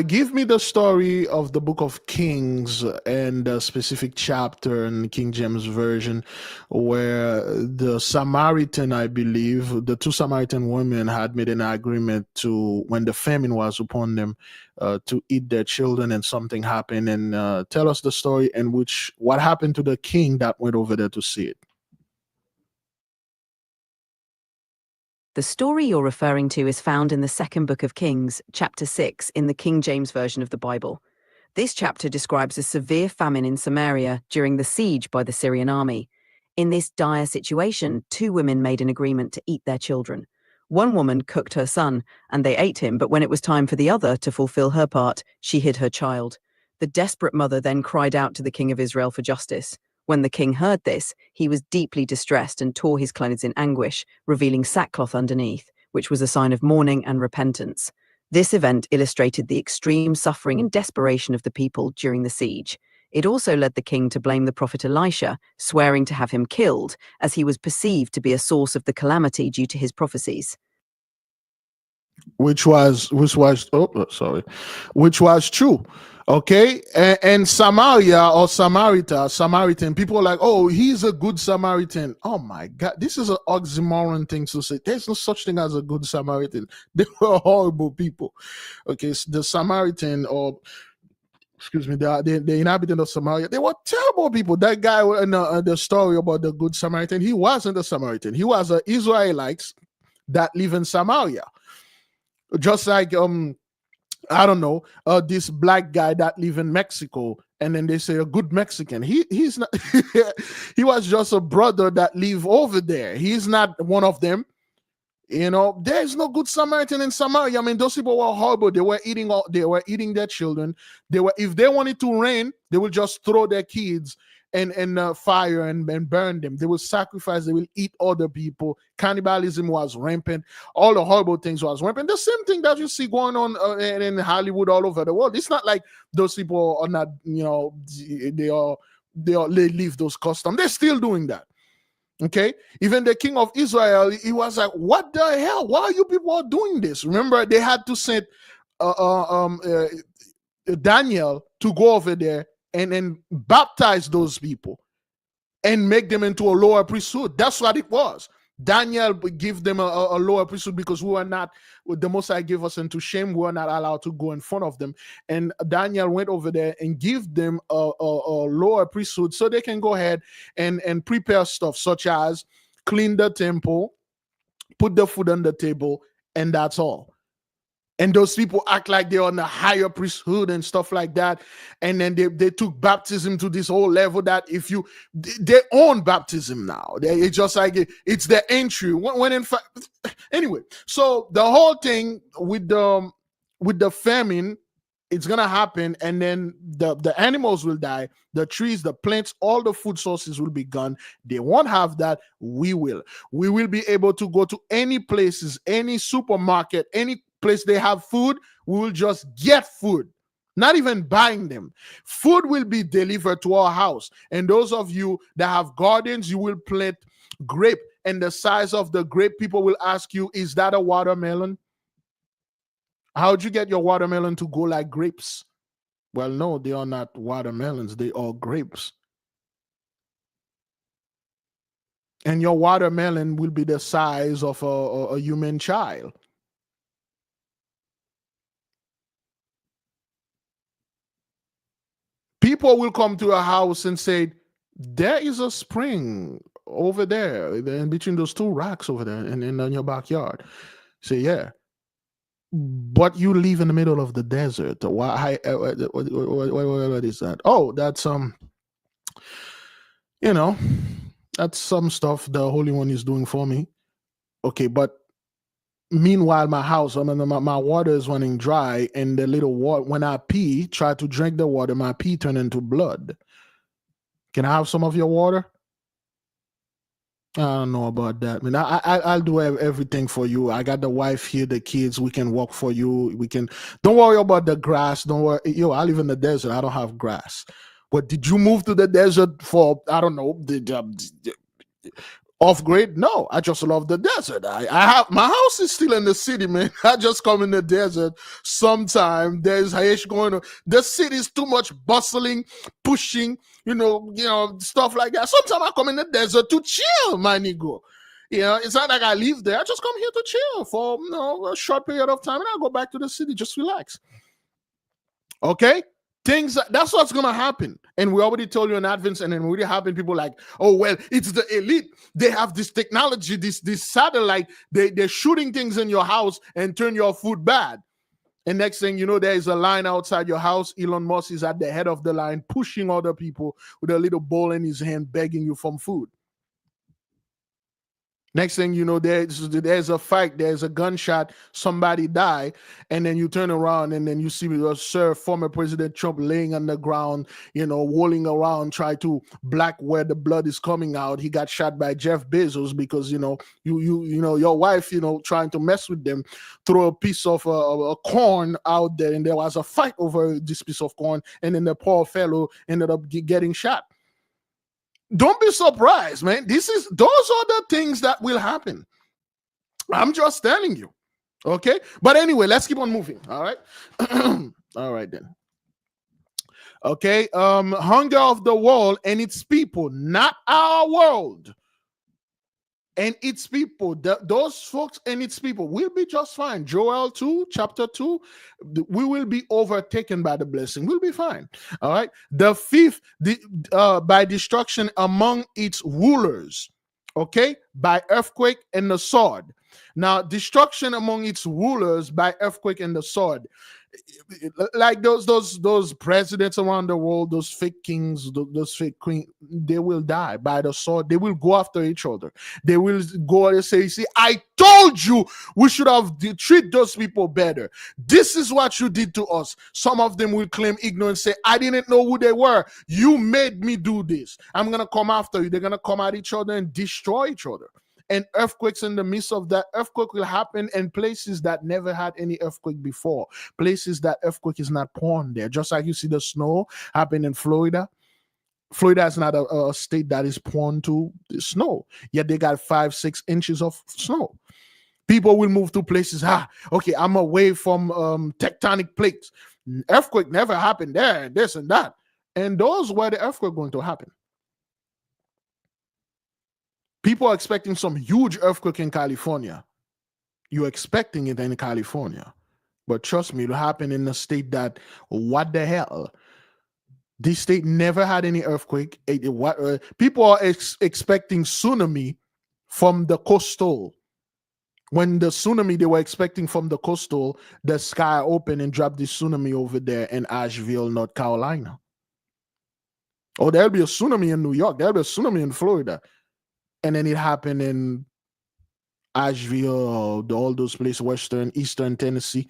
Give me the story of the book of Kings and a specific chapter in King James Version where the Samaritan, I believe, the two Samaritan women had made an agreement to, when the famine was upon them, to eat their children, and something happened. And tell us the story and what happened to the king that went over there to see it. The story you're referring to is found in the second book of Kings, chapter 6, in the King James Version of the Bible. This chapter describes a severe famine in Samaria during the siege by the Syrian army. In this dire situation, two women made an agreement to eat their children. One woman cooked her son, and they ate him, but when it was time for the other to fulfill her part, she hid her child. The desperate mother then cried out to the king of Israel for justice. When the king heard this, he was deeply distressed and tore his clothes in anguish, revealing sackcloth underneath, which was a sign of mourning and repentance. This event illustrated the extreme suffering and desperation of the people during the siege. It also led the king to blame the prophet Elisha, swearing to have him killed, as he was perceived to be a source of the calamity due to his prophecies. Which was true. Okay, and Samaria or Samaritan, people are like, oh, he's a good Samaritan. Oh my God, this is an oxymoron thing to say. There's no such thing as a good Samaritan. They were horrible people. Okay, so the Samaritan, or excuse me, the inhabitant of Samaria, they were terrible people. That guy in the story about the good Samaritan, he wasn't a Samaritan. He was an Israelite that live in Samaria. Just like I don't know, this black guy that live in Mexico, and then they say a good Mexican. He's not. He was just a brother that live over there. He's not one of them. There's no good Samaritan in Samaria. I mean, those people were horrible. They were eating their children. If they wanted to reign, they would just throw their kids in fire and burn them. They will sacrifice. They will eat other people. Cannibalism was rampant. All the horrible things was rampant. The same thing that you see going on in Hollywood all over the world. It's not like those people are not, they leave those customs. They're still doing that. Okay, even the king of Israel, he was like, "What the hell? Why are you people doing this?" Remember, they had to send Daniel to go over there and then baptize those people and make them into a lower priesthood. That's what it was. Daniel give them a lower priesthood because we were not, the Most High gave us into shame. We were not allowed to go in front of them. And Daniel went over there and give them a lower priesthood so they can go ahead and prepare stuff such as clean the temple, put the food on the table, and that's all. And those people act like they're on the higher priesthood and stuff like that. And then they took baptism to this whole level that if you, they own baptism now. It's just like, it's the entry. When in fact, anyway, so the whole thing with the famine, it's going to happen. And then the animals will die. The trees, the plants, all the food sources will be gone. They won't have that. We will. We will be able to go to any places, any supermarket, any place they have food. We will just get food, not even buying them. Food will be delivered to our house. And those of you that have gardens, you will plant grape. And the size of the grape, people will ask you, is that a watermelon? How'd you get your watermelon to go like grapes? Well, no, they are not watermelons. They are grapes. And your watermelon will be the size of a human child. People will come to a house and say, there is a spring over there in between those two rocks over there and in your backyard. Say, yeah. But you live in the middle of the desert. Why? What is that? Oh, that's that's some stuff the Holy One is doing for me. Okay, but meanwhile, my house, my water is running dry, and the little water, when I pee, try to drink the water, my pee turn into blood. Can I have some of your water? I don't know about that. I mean, I'll do everything for you. I got the wife here, the kids. We can walk for you. We can. Don't worry about the grass. Don't worry. Yo, I live in the desert. I don't have grass. But did you move to the desert for, I don't know, off grid? No, I just love the desert. I have, my house is still in the city, man. I just come in the desert sometime. There's Hayesh going on. The city is too much bustling, pushing, stuff like that. Sometimes I come in the desert to chill, my nigga. It's not like I live there. I just come here to chill for a short period of time, and I go back to the city, just relax. Okay? That's what's gonna happen, and we already told you in advance. And then really happen. People like, oh well, it's the elite. They have this technology, this satellite. They're shooting things in your house and turn your food bad. And next thing you know, there is a line outside your house. Elon Musk is at the head of the line, pushing other people with a little bowl in his hand, begging you for food. Next thing you know, there's a fight, there's a gunshot, somebody die, and then you turn around and then you see Sir former President Trump laying on the ground, rolling around, try to black where the blood is coming out. He got shot by Jeff Bezos because your wife, trying to mess with them, throw a piece of a corn out there, and there was a fight over this piece of corn, and then the poor fellow ended up getting shot. Don't be surprised, man. Those are the things that will happen. I'm just telling you. Okay? But anyway, let's keep on moving. All right? All right, then. Okay. Hunger of the world and its people, not our world. And its people, those folks and its people will be just fine. Joel 2, chapter 2, we will be overtaken by the blessing. We'll be fine. All right. The fifth, by destruction among its rulers. Okay. By earthquake and the sword. Now, destruction among its rulers by earthquake and the sword. Like those presidents around the world, those fake kings, those fake queens, they will die by the sword. They will go after each other. They will go and say, see, I told you we should have treated those people better. This is what you did to us. Some of them will claim ignorance, say, I didn't know who they were. You made me do this. I'm going to come after you. They're going to come at each other and destroy each other. And earthquakes in the midst of that, earthquake will happen in places that never had any earthquake before. Places that earthquake is not pouring there. Just like you see the snow happen in Florida. Florida is not a state that is prone to snow, yet they got 5-6 inches of snow. People will move to places. Okay, I'm away from tectonic plates. Earthquake never happened there, this and that. And those were the earthquake going to happen. People are expecting some huge earthquake in California. You're expecting it in California. But trust me, it'll happen in a state that, what the hell? This state never had any earthquake. People are expecting tsunami from the coastal. When the tsunami they were expecting from the coastal, the sky opened and dropped the tsunami over there in Asheville, North Carolina. Oh, there'll be a tsunami in New York. There'll be a tsunami in Florida. And then it happened in Asheville, all those places, western, eastern Tennessee.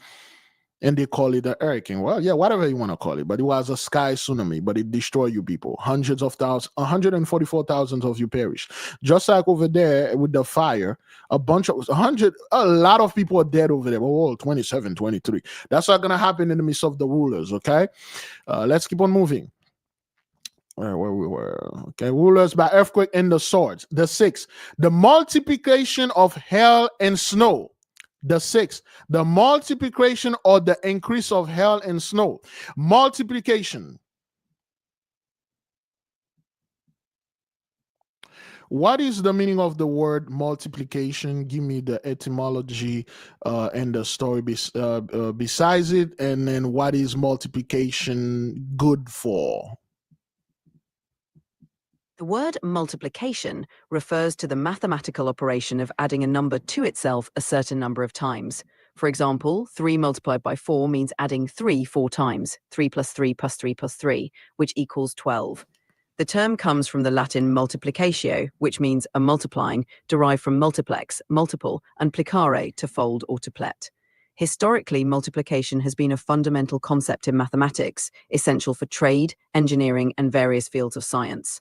And they call it a hurricane. Well, yeah, whatever you want to call it. But it was a sky tsunami, but it destroyed you people. Hundreds of thousands, 144,000 of you perished. Just like over there with the fire, a lot of people are dead over there. Oh, 27, 23. That's not going to happen in the midst of the rulers, okay? Let's keep on moving. Where we were. Okay, rulers by earthquake and the swords. The 6, the multiplication of hail and snow. The 6, the multiplication or the increase of hail and snow. Multiplication. What is the meaning of the word multiplication? Give me the etymology and the story besides it. And then what is multiplication good for? The word multiplication refers to the mathematical operation of adding a number to itself a certain number of times. For example, 3 multiplied by 4 means adding 3 4 times, 3 plus 3 plus 3 plus 3, which equals 12. The term comes from the Latin multiplicatio, which means a multiplying, derived from multiplex, multiple, and plicare, to fold or to plet. Historically, multiplication has been a fundamental concept in mathematics, essential for trade, engineering, and various fields of science.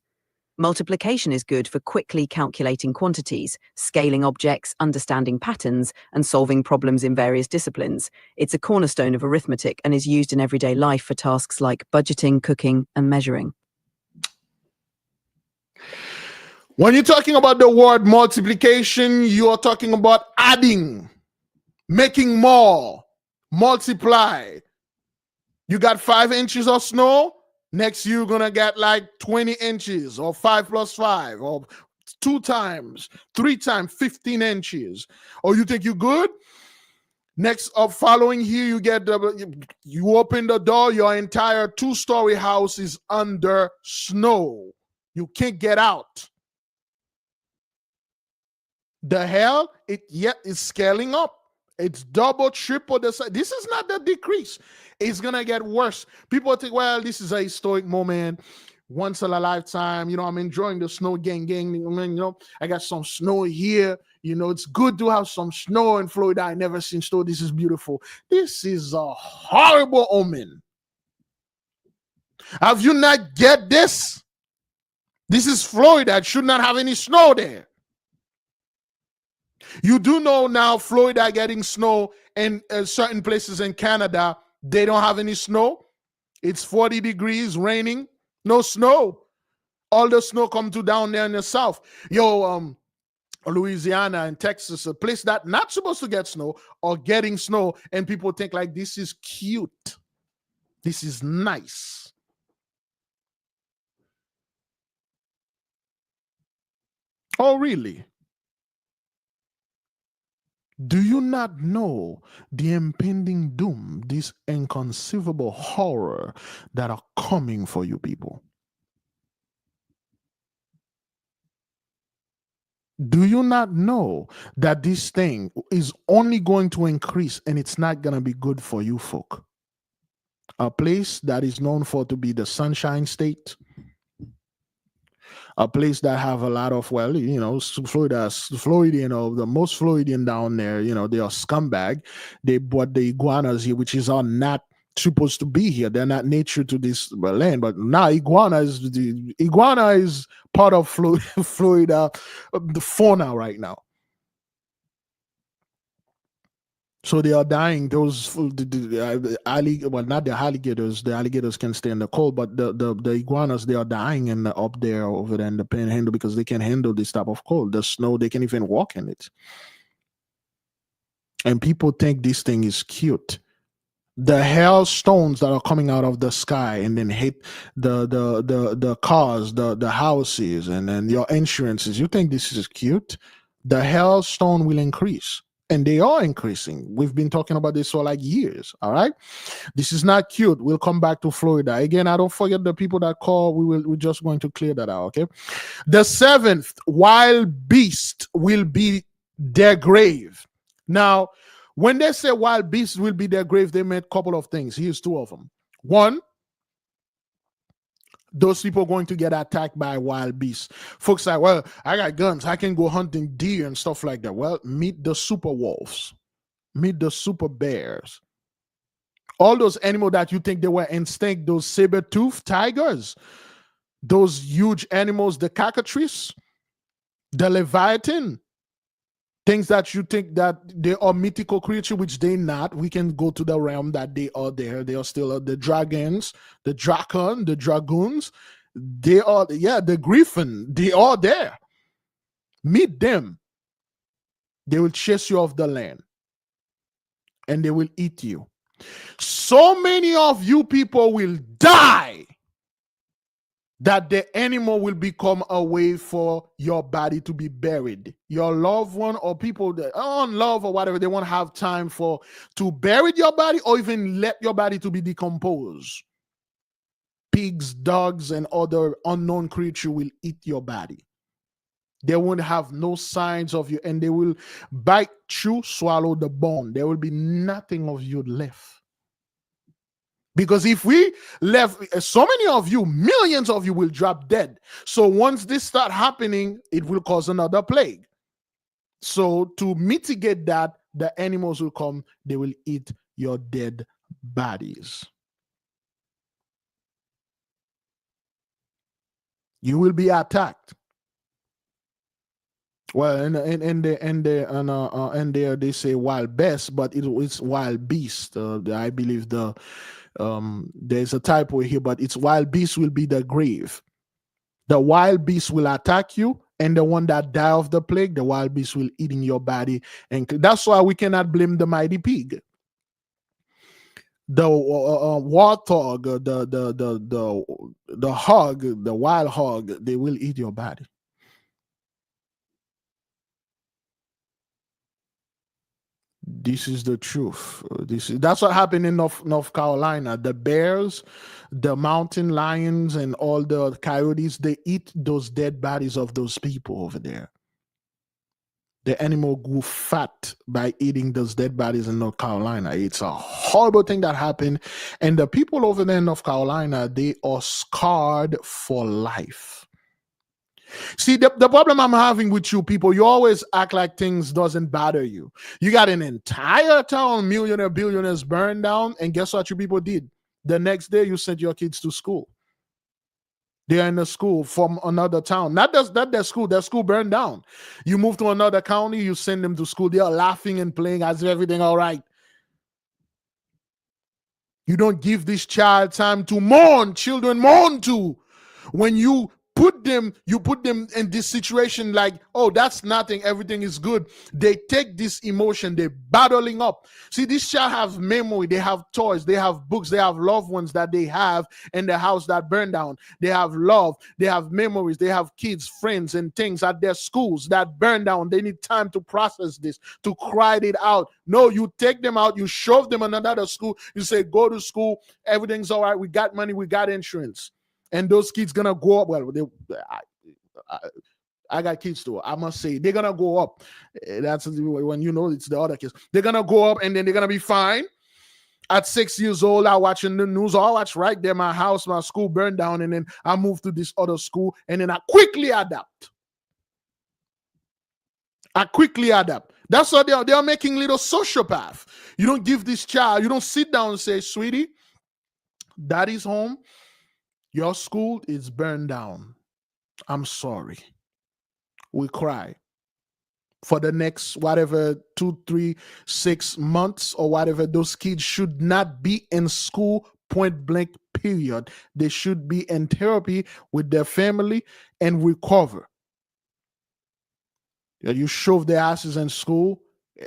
Multiplication is good for quickly calculating quantities, scaling objects, understanding patterns, and solving problems in various disciplines. It's a cornerstone of arithmetic and is used in everyday life for tasks like budgeting, cooking, and measuring. When you're talking about the word multiplication, you are talking about adding, making more, multiply. You got 5 inches of snow. Next, you're going to get like 20 inches or 5 plus 5 or 2 times, 3 times, 15 inches. Or you think you're good? Next up, following here, you open the door, your entire 2-story house is under snow. You can't get out. The hell, it's scaling up. It's double, triple the size. This is not the decrease. It's going to get worse. People think, well, this is a historic moment, once in a lifetime. I'm enjoying the snow gang. I got some snow here. It's good to have some snow in Florida. I never seen snow. This is beautiful. This is a horrible omen. Have you not get this? This is Florida. It should not have any snow there. You do know now Florida getting snow in certain places in Canada. They don't have any snow. It's 40 degrees, raining, no snow. All the snow come to down there in the south. Louisiana and Texas, a place that not supposed to get snow or getting snow, and people think like this is cute. This is nice. Oh, really? Do you not know the impending doom, this inconceivable horror that are coming for you people? Do you not know that this thing is only going to increase and it's not going to be good for you folk? A place that is known for to be the Sunshine State, a place that have a lot of, Florida, the most Floridian down there, they are scumbag. They brought the iguanas here, which are not supposed to be here. They're not nature to this land, but now iguana is part of Florida, the fauna right now. So they are dying. Those well, not the alligators. The alligators can stay in the cold, but the iguanas, they are dying in up there over there in the panhandle because they can handle this type of cold. The snow, they can even walk in it. And people think this thing is cute. The hailstones that are coming out of the sky and then hit the cars, the houses, and then your insurances. You think this is cute? The hailstone will increase. And they are increasing. We've been talking about this for like years. All right. This is not cute. We'll come back to Florida. Again, I don't forget the people that call. We're just going to clear that out. Okay. The seventh wild beast will be their grave. Now, when they say wild beasts will be their grave, they meant a couple of things. Here's two of them. One, those people are going to get attacked by wild beasts. Folks like, well, I got guns. I can go hunting deer and stuff like that. Well, meet the super wolves. Meet the super bears. All those animals that you think they were extinct, those saber-toothed tigers, those huge animals, the cockatrice, the leviathan, things that you think that they are mythical creatures, which they're not. We can go to the realm that they are there. They are still the dragons, the drakon, the dragoons. They are, the griffin. They are there. Meet them. They will chase you off the land. And they will eat you. So many of you people will die that the animal will become a way for your body to be buried. Your loved one or people that are on love or whatever, they won't have time to bury your body or even let your body to be decomposed. Pigs, dogs, and other unknown creatures will eat your body. They won't have no signs of you, and they will bite you, swallow the bone. There will be nothing of you left. Because if we left, so many of you, millions of you will drop dead. So once this start happening, it will cause another plague. So to mitigate that, the animals will come, they will eat your dead bodies. You will be attacked. Well, and there they say wild beast, but it's wild beast. I believe there's a typo here, but it's wild beast will be the grave. The wild beast will attack you, and the one that die of the plague, the wild beast will eat in your body, and that's why we cannot blame the mighty pig. The warthog, the hog, the wild hog, they will eat your body. This is the truth. That's what happened in North Carolina. The bears, the mountain lions, and all the coyotes, they eat those dead bodies of those people over there. The animal grew fat by eating those dead bodies in North Carolina. It's a horrible thing that happened. And the people over there in North Carolina, they are scarred for life. See, the problem I'm having with you people, you always act like things doesn't bother you. You got an entire town, millionaire, billionaires burned down, and guess what you people did? The next day, you sent your kids to school. They're in a school from another town. Not their school burned down. You move to another county, you send them to school. They are laughing and playing as if everything all right. You don't give this child time to mourn. Children mourn too. When you put them in this situation like, oh, that's nothing, everything is good. They take this emotion, they're battling up. See, this child have memory, they have toys, they have books, they have loved ones that they have in the house that burned down. They have love, they have memories, they have kids, friends, and things at their schools that burned down. They need time to process this, to cry it out. No, you take them out, you shove them in another school, you say, go to school, everything's all right, we got money, we got insurance. And those kids gonna go up. Well, I got kids too. I must say they're gonna go up. That's when you know it's the other kids. They're gonna go up and then they're gonna be fine. At 6 years old, I watching the news. I watch right there. My house, my school burned down, and then I moved to this other school, and then I quickly adapt. That's what they are making little sociopath. You don't give this child. You don't sit down and say, "Sweetie, daddy's home. Your school is burned down. I'm sorry." We cry. for the next whatever 2, 3, 6 months or whatever. Those kids should not be in school, point blank, period. They should be in therapy with their family and recover. You shove their asses in school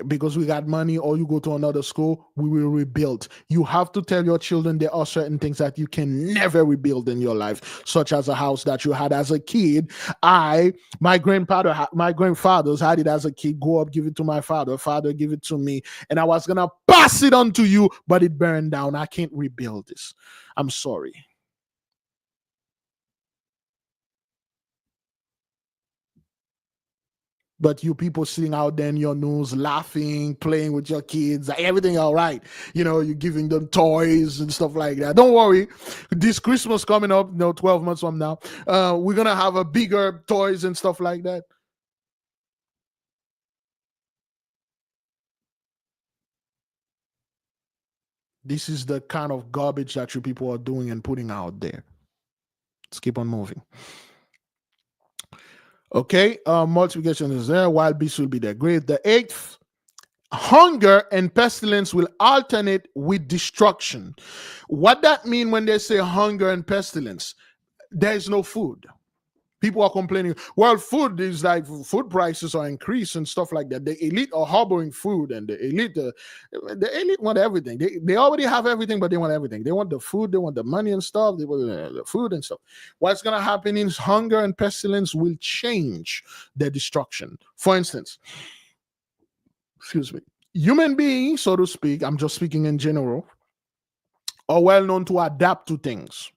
because we got money, or you go to another school, we will rebuild. You have to tell your children there are certain things that you can never rebuild in your life, such as a house that you had as a kid. My grandfathers had it as a kid. Go up, give it to my father give it to me, and I was gonna pass it on to you, but it burned down. I can't rebuild this. I'm sorry. But you people sitting out there in your news, laughing, playing with your kids, everything all right. You're giving them toys and stuff like that. Don't worry. This Christmas coming up, 12 months from now, we're going to have a bigger toys and stuff like that. This is the kind of garbage that you people are doing and putting out there. Let's keep on moving. Okay, multiplication is there. Wild beasts will be there. Great. The 8th, hunger and pestilence will alternate with destruction. What that mean when they say hunger and pestilence? There is no food. People are complaining, well, food prices are increased and stuff like that. The elite are harboring food, and the elite want everything. They already have everything, but they want everything. They want the food, they want the money and stuff, they want the food and stuff. What's going to happen is hunger and pestilence will change their destruction. For instance, human beings, so to speak, I'm just speaking in general, are well known to adapt to things.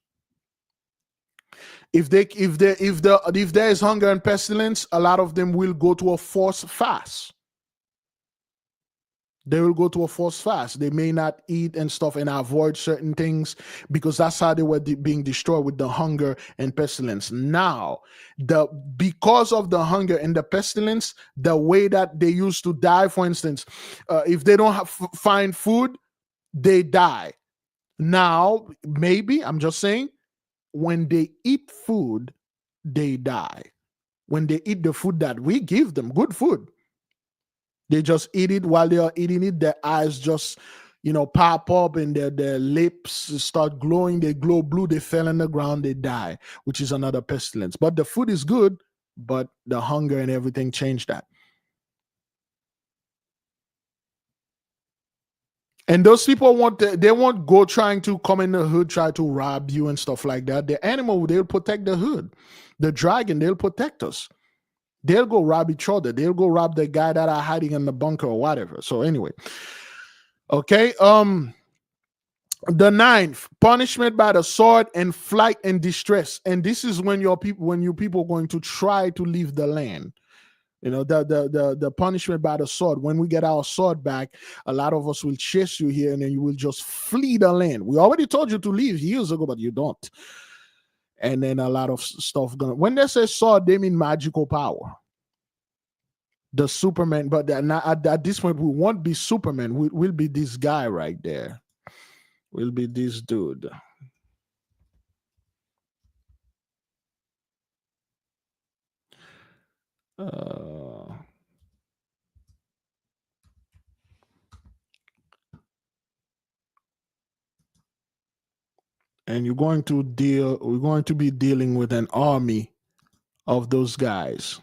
If there is hunger and pestilence, a lot of them will go to a forced fast. They will go to a forced fast. They may not eat and stuff and avoid certain things because that's how they were being destroyed, with the hunger and pestilence. Now, because of the hunger and the pestilence, the way that they used to die, for instance, if they don't find food, they die. Now, maybe, I'm just saying, when they eat food, they die. When they eat the food that we give them, good food, they just eat it. While they are eating it, their eyes just, pop up, and their lips start glowing. They glow blue. They fell on the ground. They die, which is another pestilence. But the food is good, but the hunger and everything changed that. And those people they won't go trying to come in the hood, try to rob you and stuff like that. The animal, they'll protect the hood. The dragon, they'll protect us. They'll go rob each other. They'll go rob the guy that are hiding in the bunker or whatever. So anyway, okay. The 9th, punishment by the sword and flight and distress. And this is when you people are going to try to leave the land. The punishment by the sword. When we get our sword back, a lot of us will chase you here, and then you will just flee the land. We already told you to leave years ago, but you don't. And then a lot of stuff when they say sword, they mean magical power. The Superman, but at this point, we won't be Superman. We'll be this guy right there. We'll be this dude. And we're going to be dealing with an army of those guys.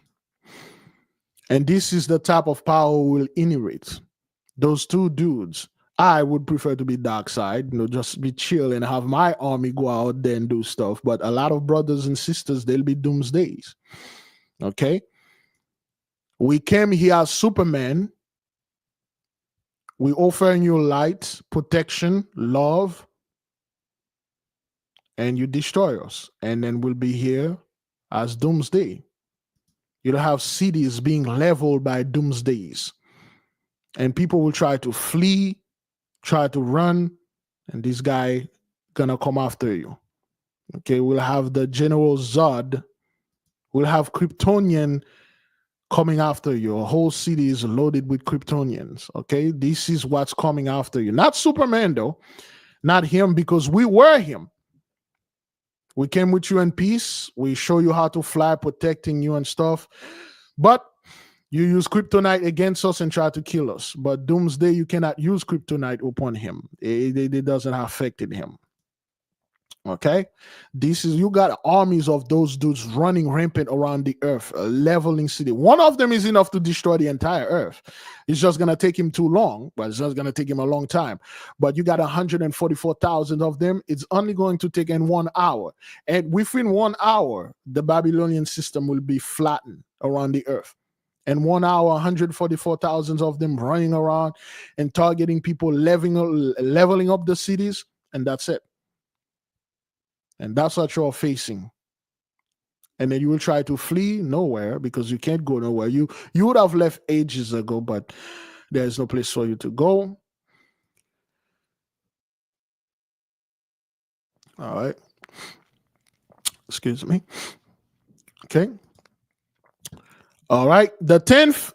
And this is the type of power we'll inherit. Those two dudes. I would prefer to be dark side, just be chill and have my army go out there and do stuff. But a lot of brothers and sisters, they'll be doomsdays. Okay? We came here as Superman. We offering you light, protection, love, and you destroy us. And then we'll be here as doomsday. You'll have cities being leveled by doomsdays. And people will try to flee, try to run, and this guy gonna come after you. Okay, we'll have the General Zod. We'll have Kryptonian coming after you. A whole city is loaded with Kryptonians. Okay, this is what's coming after you. Not Superman, though. Not him, because we were him. We came with you in peace. We show you how to fly, protecting you and stuff. But You use kryptonite against us and try to kill us. But Doomsday, you cannot use kryptonite upon him. It doesn't affect him. Okay, you got armies of those dudes running rampant around the earth, leveling city. One of them is enough to destroy the entire earth. It's just gonna take him too long, but it's just gonna take him a long time. But you got 144,000 of them. It's only going to take in 1 hour, and within 1 hour, the Babylonian system will be flattened around the earth. In 1 hour, 144,000 of them running around and targeting people, leveling up the cities, and that's it. And that's what you're facing. And then you will try to flee nowhere because you can't go nowhere. You would have left ages ago, but there's no place for you to go. All right. Excuse me. Okay. All right. The 10th,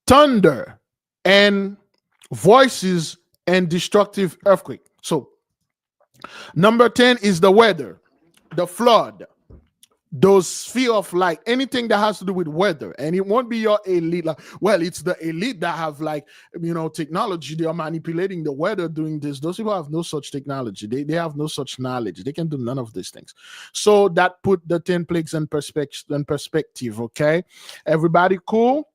thunder and voices and destructive earthquake. So number 10 is the weather, the flood, those sphere of light, anything that has to do with weather. And it won't be your elite. Well, it's the elite that have technology. They are manipulating the weather doing this. Those people have no such technology. They have no such knowledge. They can do none of these things. So that put the 10 plagues in perspective. Okay, everybody cool?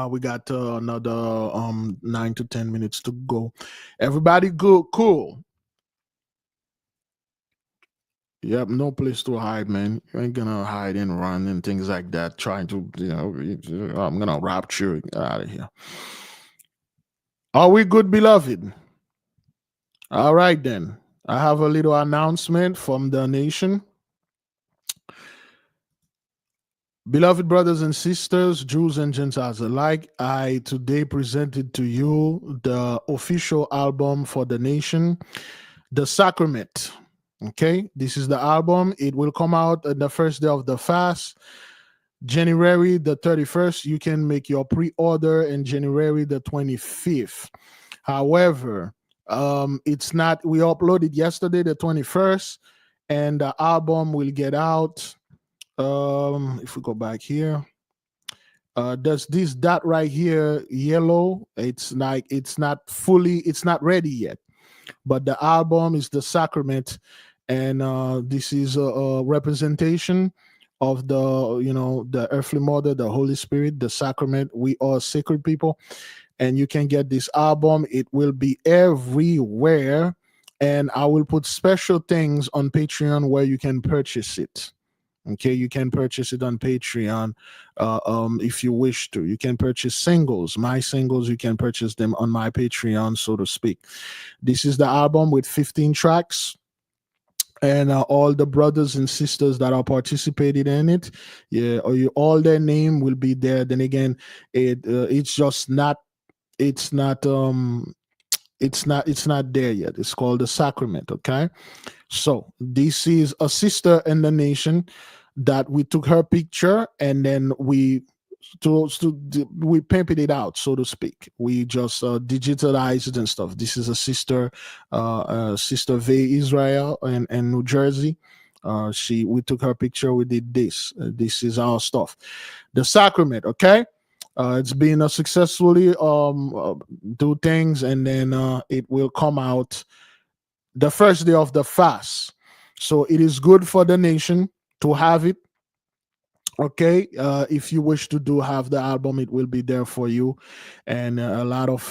We got another 9 to 10 minutes to go. Everybody good? Cool. Yep, no place to hide, man. You ain't gonna hide and run and things like that. Trying to, I'm gonna rapture you out of here. Are we good, beloved? All right, then. I have a little announcement from the nation. Beloved brothers and sisters, Jews and Gentiles alike, I today presented to you the official album for the nation, The Sacrament. Okay, this is the album. It will come out on the first day of the fast, January the 31st. You can make your pre-order in January the 25th. However, it's not, we uploaded yesterday the 21st, and the album will get out. If we go back here, does this dot right here yellow? It's like it's not ready yet, but the album is The Sacrament. And this is a representation of the earthly mother, the Holy Spirit, the sacrament. We are sacred people, and you can get this album. It will be everywhere, and I will put special things on Patreon where you can purchase it. Okay, you can purchase it on Patreon if you wish to. You can purchase singles, my singles. You can purchase them on my Patreon, so to speak. This is the album with 15 tracks. And all the brothers and sisters that are participating in it, all their name will be there. Then again, it's not there yet. It's called The Sacrament. Okay, so this is a sister in the nation that we took her picture and then we pimped it out, so to speak. We just digitalized it and stuff. This is a sister, Sister V Israel in New Jersey. We took her picture. We did this. This is our stuff. The Sacrament. Okay, it's been a successfully do things, and then it will come out the first day of the fast. So it is good for the nation to have it. Okay, if you wish to have the album, it will be there for you. And a lot of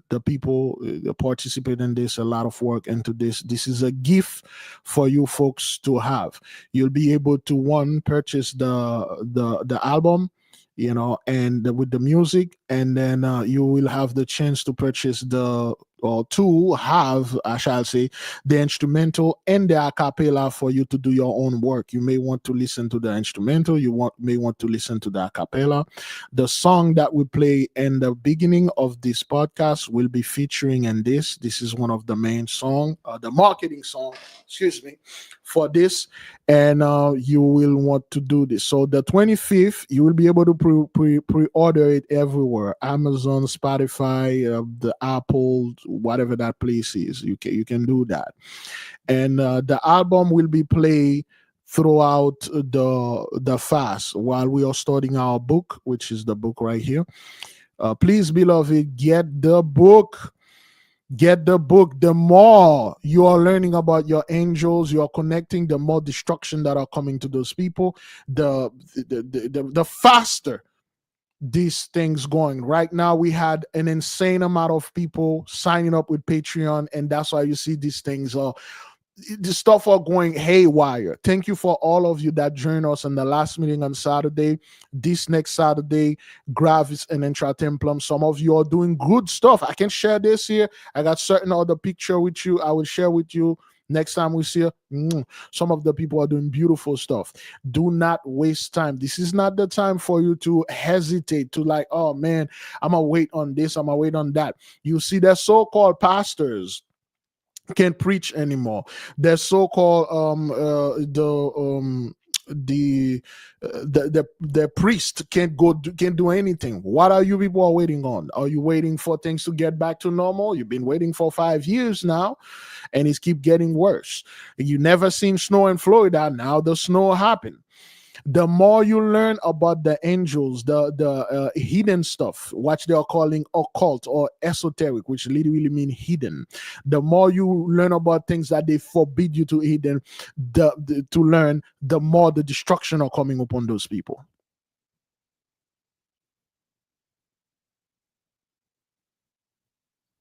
the people participate in this, a lot of work into this. This is a gift for you folks to have. You'll be able to purchase the album, and with the music, and then you will have the chance to purchase I shall say, the instrumental and the a cappella for you to do your own work. You may want to listen to the instrumental. May want to listen to the a cappella. The song that we play in the beginning of this podcast will be featuring in this. This is one of the main song, the marketing song, for this. And you will want to do this. So the 25th, you will be able to pre-order it everywhere. Amazon, Spotify, the Apple, whatever that place is. You can do that. And the album will be played throughout the fast while we are studying our book, which is the book right here. Please, beloved, get the book. Get the book. The more you are learning about your angels, you are connecting, the more destruction that are coming to those people, the faster these things going. Right now, we had an insane amount of people signing up with Patreon, and that's why you see these things. The stuff are going haywire. Thank you for all of you that joined us in the last meeting on Saturday. This next Saturday, Gravis and Intra Templum. Some of you are doing good stuff. I can share this here. I got certain other picture with you. I will share with you next time we see you. Some of the people are doing beautiful stuff. Do not waste time. This is not the time for you to hesitate to like, oh man, I'm gonna wait on this, I'm gonna wait on that. You see, the so-called pastors can't preach anymore. Their so-called the priest can't do anything. What are you people are waiting on? Are you waiting for things to get back to normal? You've been waiting for 5 years now, and it's keep getting worse. You never seen snow in Florida. Now the snow happened. The more you learn about the angels, the hidden stuff, what they are calling occult or esoteric, which literally mean hidden, the more you learn about things that they forbid you to hidden, to learn, the more the destruction are coming upon those people.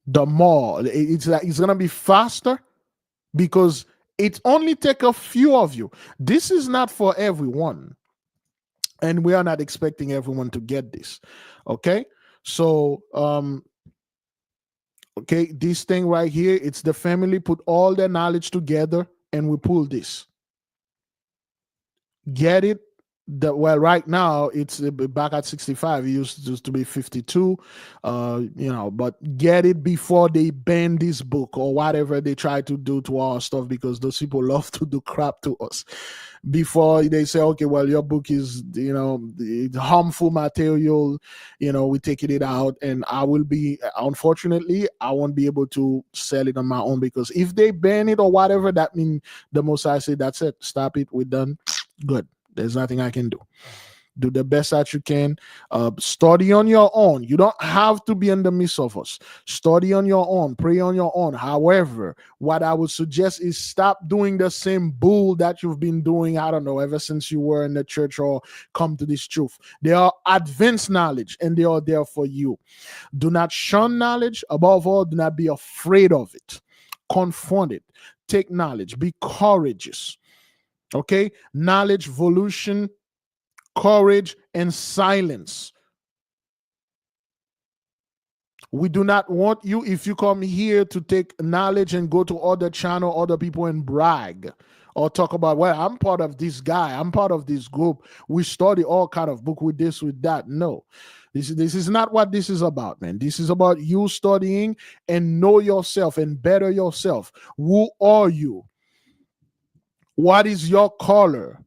The more it's gonna be faster, because it only take a few of you. This is not for everyone, and we are not expecting everyone to get this. Okay, so okay, this thing right here, it's the family put all their knowledge together and we pull this. Get it? Well, right now it's back at 65. It used to be 52, but get it before they ban this book or whatever they try to do to our stuff, because those people love to do crap to us. Before they say, okay, well, your book is, harmful material, we taking it out, and unfortunately, I won't be able to sell it on my own, because if they ban it or whatever, that means the most I say, that's it, stop it, we're done. Good. There's nothing I can do. Do the best that you can. Study on your own. You don't have to be in the midst of us. Study on your own. Pray on your own. However, what I would suggest is stop doing the same bull that you've been doing, I don't know, ever since you were in the church or come to this truth. They are advanced knowledge, and they are there for you. Do not shun knowledge. Above all, do not be afraid of it. Confront it. Take knowledge. Be courageous. Okay? Knowledge, evolution, courage, and silence. We do not want you, if you come here, to take knowledge and go to other channel, other people, and brag or talk about, well, I'm part of this guy, I'm part of this group, we study all kind of book with this, with that. No, this is not what this is about, man. This is about you studying and know yourself and better yourself. Who are you? What is your color?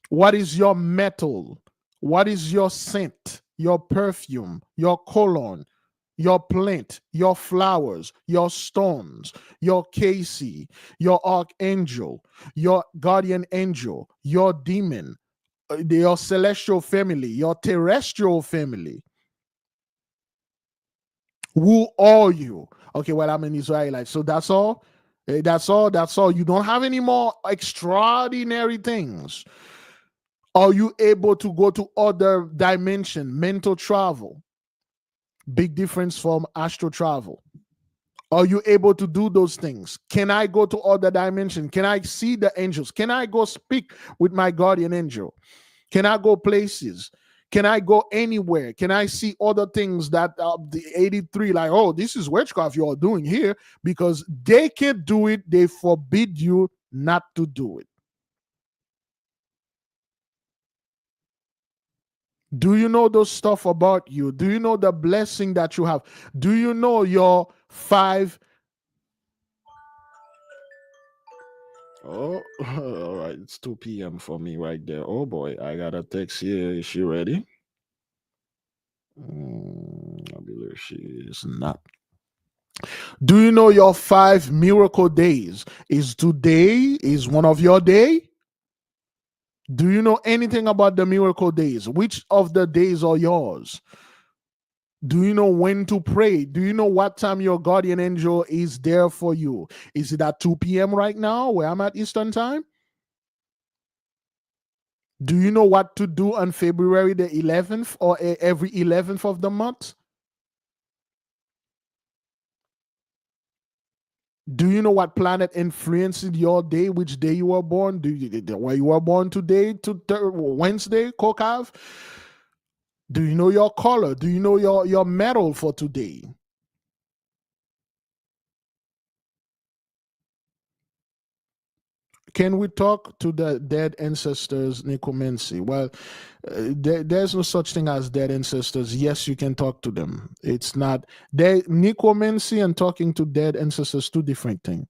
What is your metal? What is your scent, your perfume, your cologne, your plant, your flowers, your stones, your Casey, your archangel, your guardian angel, your demon, your celestial family, your terrestrial family? Who are you? Okay, well, I'm an Israelite, so that's all. That's all. You don't have any more extraordinary things. Are you able to go to other dimension, mental travel? Big difference from astral travel. Are you able to do those things? Can I go to other dimension? Can I see the angels? Can I go speak with my guardian angel? Can I go places? Can I go anywhere? Can I see other things that the 83, like, oh, this is witchcraft you are doing here? Because they can't do it. They forbid you not to do it. Do you know those stuff about you? Do you know the blessing that you have? Do you know your 5? Oh, all right. It's 2 p.m. for me right there. Oh boy, I got a text here. Is she ready? I believe she is not. Do you know your 5 miracle days? Is today is one of your day? Do you know anything about the miracle days? Which of the days are yours? Do you know when to pray? Do you know what time your guardian angel is there for you? Is it at 2 p.m. right now where I'm at Eastern time? Do you know what to do on February the 11th or every 11th of the month? Do you know what planet influenced your day, which day you were born? Where you were born today to Wednesday, Kokav? Do you know your color? Do you know your metal for today? Can we talk to the dead ancestors, necromancy? Well, there's no such thing as dead ancestors. Yes, you can talk to them. It's not necromancy and talking to dead ancestors, two different things.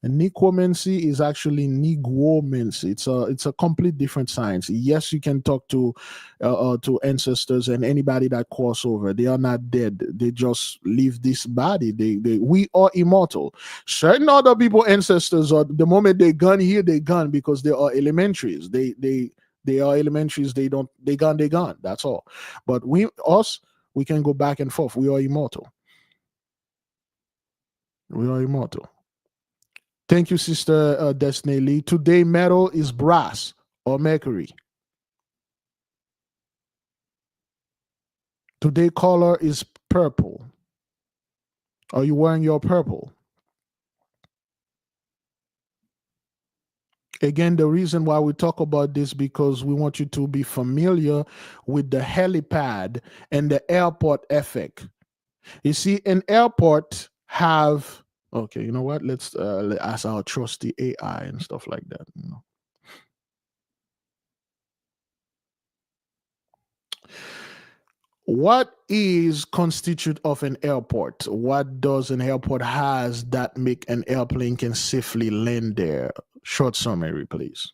And necromancy is actually negromancy. It's a complete different science. Yes, you can talk to ancestors and anybody that cross over. They are not dead. They just leave this body. We are immortal. Certain other people, ancestors, are the moment they gone here, they gone because they are elementaries. They are elementaries. They gone. That's all. But we can go back and forth. We are immortal. We are immortal. Thank you, Sister Destiny Lee. Today, metal is brass or mercury. Today, color is purple. Are you wearing your purple? Again, the reason why we talk about this because we want you to be familiar with the helipad and the airport effect. You see, an airport have... Okay, you know what? Let's ask our trusty AI and stuff like that. You know. What is constitute of an airport? What does an airport has that make an airplane can safely land there? Short summary, please.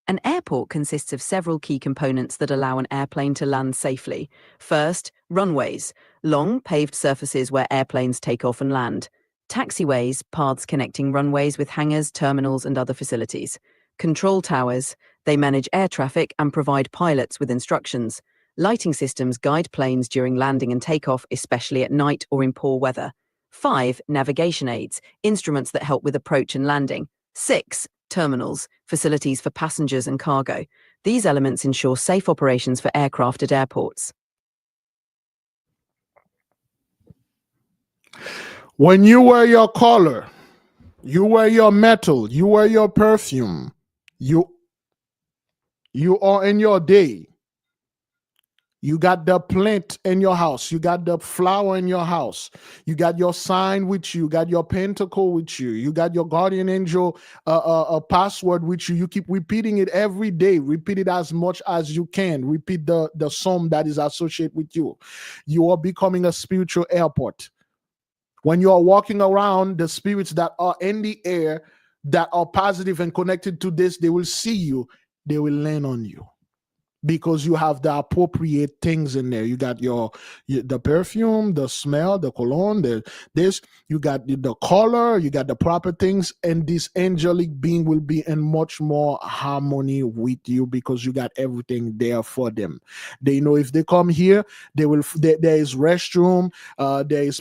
An airport consists of several key components that allow an airplane to land safely. First, runways, long paved surfaces where airplanes take off and land. Taxiways, paths connecting runways with hangars, terminals, and other facilities. Control towers, they manage air traffic and provide pilots with instructions. Lighting systems guide planes during landing and takeoff, especially at night or in poor weather. 5. Navigation aids, instruments that help with approach and landing. 6. Terminals, facilities for passengers and cargo. These elements ensure safe operations for aircraft at airports. When you wear your collar, you wear your metal, you wear your perfume, you are in your day. You got the plant in your house. You got the flower in your house. You got your sign with you. You got your pentacle with you. You got your guardian angel a password with you. You keep repeating it every day. Repeat it as much as you can. Repeat the sum that is associated with you. You are becoming a spiritual airport. When you are walking around, the spirits that are in the air, that are positive and connected to this, they will see you. They will land on you. Because you have the appropriate things in there. You got the perfume, the smell, the cologne, you got the color, you got the proper things, and this angelic being will be in much more harmony with you because you got everything there for them. They know if they come here, there is restroom, there is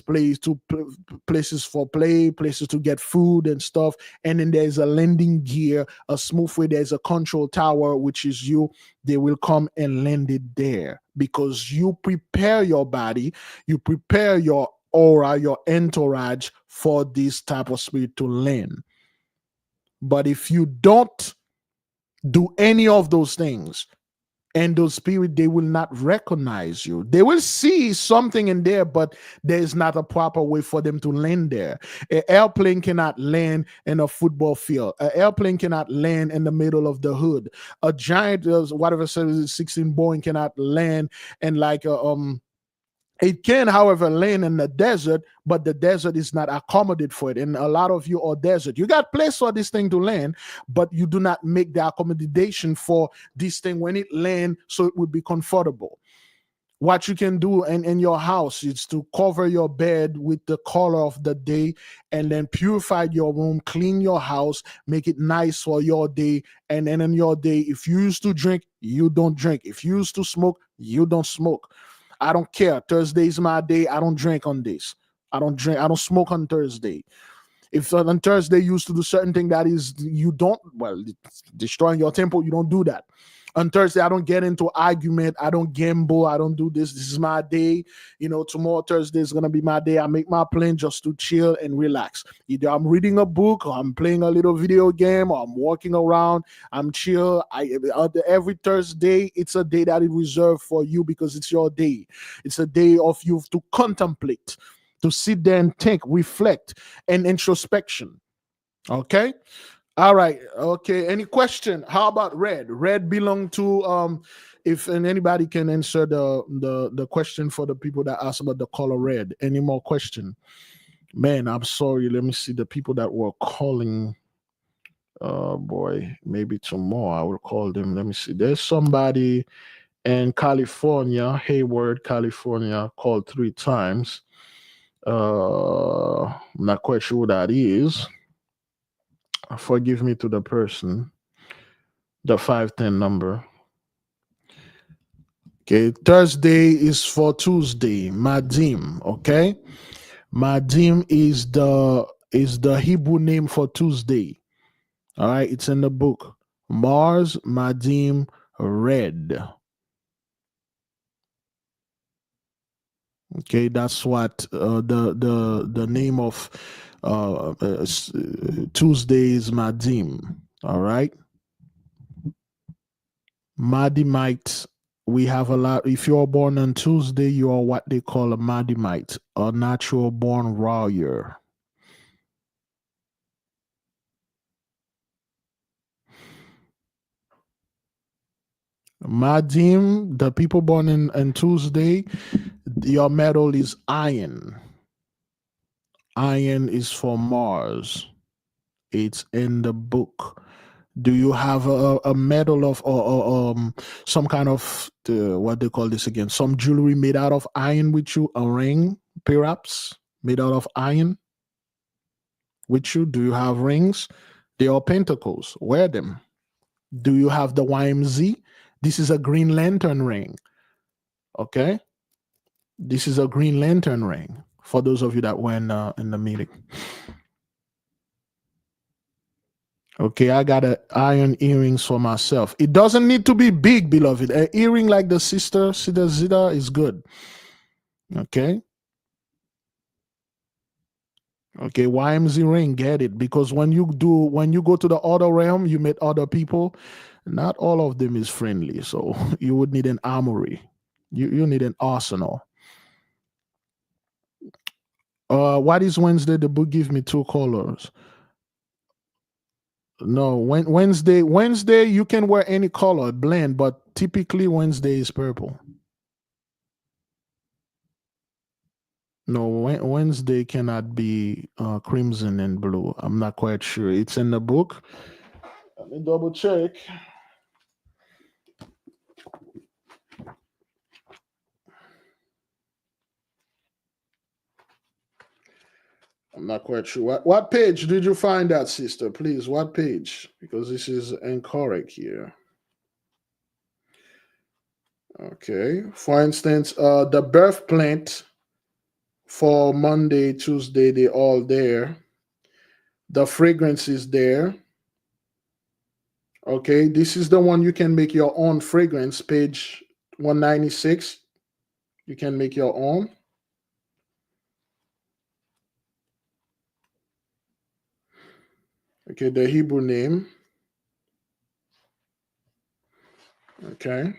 places for play, places to get food and stuff, and then there's a landing gear, a smooth way. There's a control tower, which is you. They will come and land it there because you prepare your body, you prepare your aura, your entourage for this type of spirit to land. But if you don't do any of those things, and those spirits, they will not recognize you. They will see something in there, but there is not a proper way for them to land there. An airplane cannot land in a football field. An airplane cannot land in the middle of the hood. A giant, whatever 16 Boeing cannot land in like it can, however, land in the desert, but the desert is not accommodated for it. And a lot of you are desert. You got place for this thing to land, but you do not make the accommodation for this thing when it land so it would be comfortable. What you can do in your house is to cover your bed with the color of the day, and then purify your room, clean your house, make it nice for your day. And then in your day, if you used to drink, you don't drink. If you used to smoke, you don't smoke. I don't care. Thursday is my day. I don't drink on this. I don't drink. I don't smoke on Thursday. If on Thursday you used to do certain thing that is you don't, well, it's destroying your temple, you don't do that. On Thursday, I don't get into argument. I don't gamble. I don't do this. This is my day. Tomorrow, Thursday is going to be my day. I make my plan just to chill and relax. Either I'm reading a book, or I'm playing a little video game, or I'm walking around. I'm chill. Every Thursday, it's a day that is reserved for you because it's your day. It's a day of you to contemplate, to sit there and think, reflect, and introspection. Okay? All right. Okay. Any question? How about red? Red belong to and anybody can answer the question for the people that asked about the color red. Any more question? Man, I'm sorry. Let me see the people that were calling. Boy, maybe tomorrow I will call them. Let me see. There's somebody in California, Hayward, California, called 3 times. I'm not quite sure who that is. Forgive me to the person. The 510 number. Okay, Thursday is for Tuesday. Madim. Okay, Madim is the Hebrew name for Tuesday. All right, it's in the book. Mars, Madim, red. Okay, that's what the name of Tuesday is. Madim. All right. Madimite, we have a lot. If you're born on Tuesday, you are what they call a Madimite, a natural born warrior. Madim, the people born on Tuesday, your metal is iron. Iron is for Mars. It's in the book. Do you have a medal of or some kind of what they call this again? Some jewelry made out of iron with you? A ring, perhaps, made out of iron with you? Do you have rings? They are pentacles. Wear them. Do you have the YMZ? This is a Green Lantern ring. Okay, this is a Green Lantern ring. For those of you that were in the meeting. Okay, I got an iron earrings for myself. It doesn't need to be big, beloved. An earring like the sister Zida is good. Okay. Okay, YMZ ring, get it. Because when you go to the other realm, you meet other people. Not all of them is friendly. So you would need an armory. You need an arsenal. What is Wednesday? The book gives me 2 colors. No, Wednesday you can wear any color, blend, but typically Wednesday is purple. No, Wednesday cannot be crimson and blue. I'm not quite sure. It's in the book. Let me double check. I'm not quite sure. What page did you find that, sister? Please, what page? Because this is incorrect here. Okay. For instance, the birth plant for Monday, Tuesday, they're all there. The fragrance is there. Okay. This is the one you can make your own fragrance, page 196. You can make your own. Okay, the Hebrew name. Okay.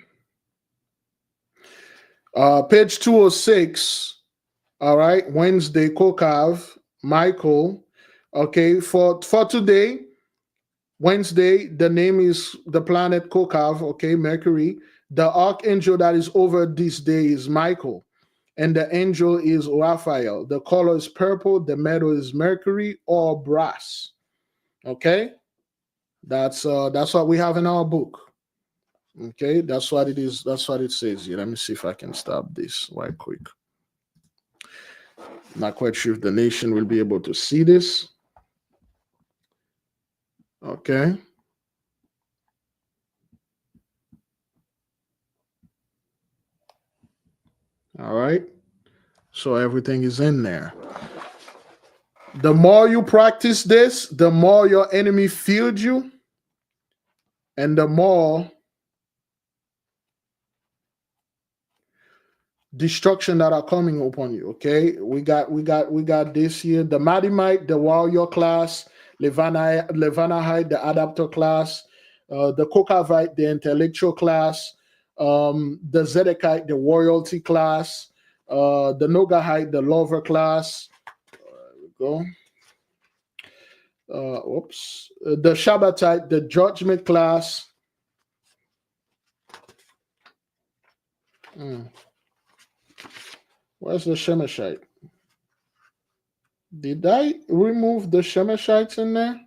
Page 206. All right. Wednesday, Kokav, Michael. Okay. For today, Wednesday, the name is the planet Kokav. Okay, Mercury. The archangel that is over this day is Michael, and the angel is Raphael. The color is purple. The metal is mercury or brass. Okay. That's what we have in our book. Okay, that's what it is. That's what it says here. Let me see if I can stop this right quick. Not quite sure if the nation will be able to see this. Okay. All right. So everything is in there. The more you practice this, the more your enemy feels you, and the more destruction that are coming upon you. Okay, we got this here: the Madimite, the warrior class, Levanahite, the adapter class, the Kokavite, the intellectual class, the Zedekite, the royalty class, the Nogahite, the lover class. There we go. The Shabbatite, the judgment class. Where's the Shemeshite? Did I remove the Shemeshites in there?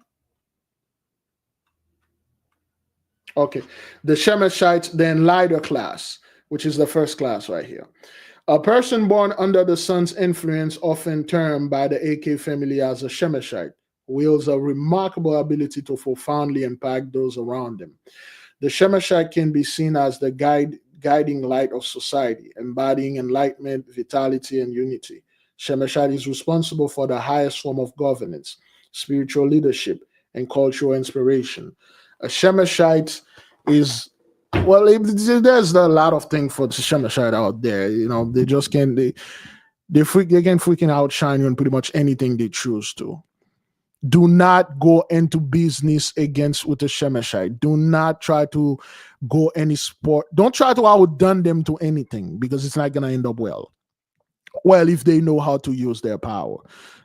Okay, the Shemeshites, the Enlighter class, which is the first class right here. A person born under the sun's influence, often termed by the AK family as a Shemeshite, wields a remarkable ability to profoundly impact those around him. The Shemeshite can be seen as the guiding light of society, embodying enlightenment, vitality, and unity. Shemeshite is responsible for the highest form of governance, spiritual leadership, and cultural inspiration. A Shemeshite is, well, there's a lot of things for the Shemeshite out there. You know, they just can't, they can freaking outshine you on pretty much anything they choose to. Do not go into business with a Shemeshite. Do not try to go any sport. Don't try to outdone them to anything, because it's not going to end up well. Well, if they know how to use their power.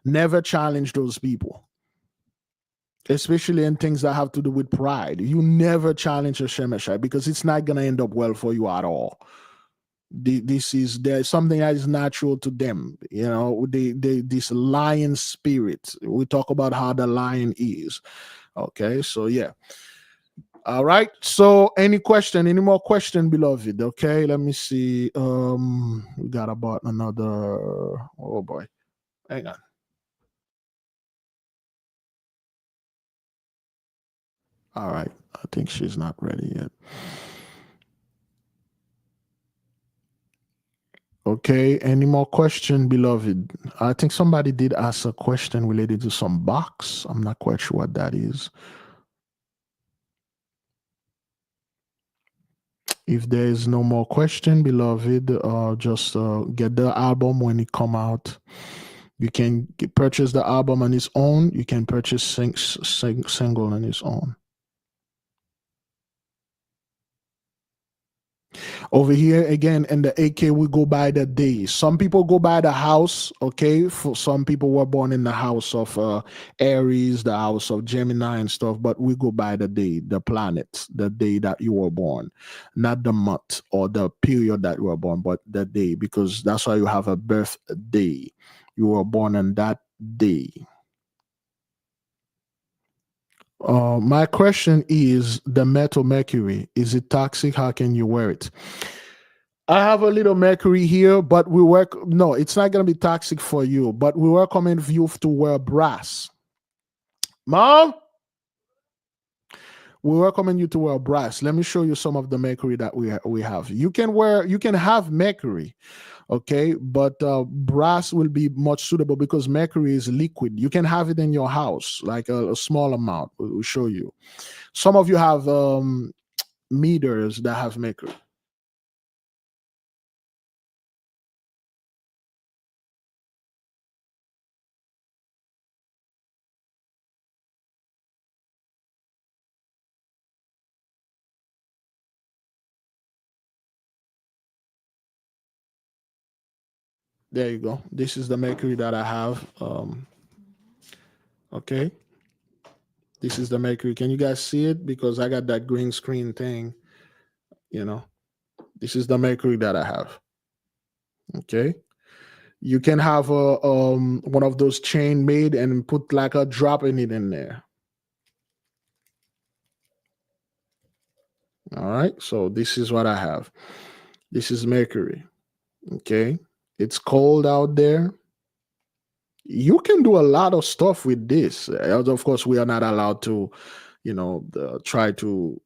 Never challenge those people, especially in things that have to do with pride. You never challenge a Shemeshite, because it's not going to end up well for you at all. There's something that is natural to them. You know, this lion spirit. We talk about how the lion is. Okay, so yeah. All right. So any more question, beloved? Okay, let me see. We got about another, oh boy. Hang on. All right. I think she's not ready yet. Okay, any more question, beloved? I think somebody did ask a question related to some box. I'm not quite sure what that is. If there is no more question, beloved, just get the album when it come out. You can purchase the album on its own. You can purchase single on its own. Over here again in the AK, we go by the day. Some people go by the house. Okay, for some people were born in the house of Aries, the house of Gemini and stuff, but we go by the day, the planet, the day that you were born, not the month or the period that you were born, but the day, because that's why you have a birthday. You were born on that day. My question is, the metal mercury, is it toxic? How can you wear it? I have a little mercury here, but no, it's not going to be toxic for you, but we recommend you to wear brass. Mom? We recommend you to wear brass. Let me show you some of the mercury that we have. You can have mercury, okay, but brass will be much suitable because mercury is liquid. You can have it in your house, like a small amount. We'll show you. Some of you have meters that have mercury. There you go. This is the mercury that I have. Okay. This is the mercury. Can you guys see it? Because I got that green screen thing. You know, this is the mercury that I have. Okay. You can have one of those chain made and put like a drop in it in there. All right. So this is what I have. This is mercury. Okay. It's cold out there. You can do a lot of stuff with this. Of course, we are not allowed to, try to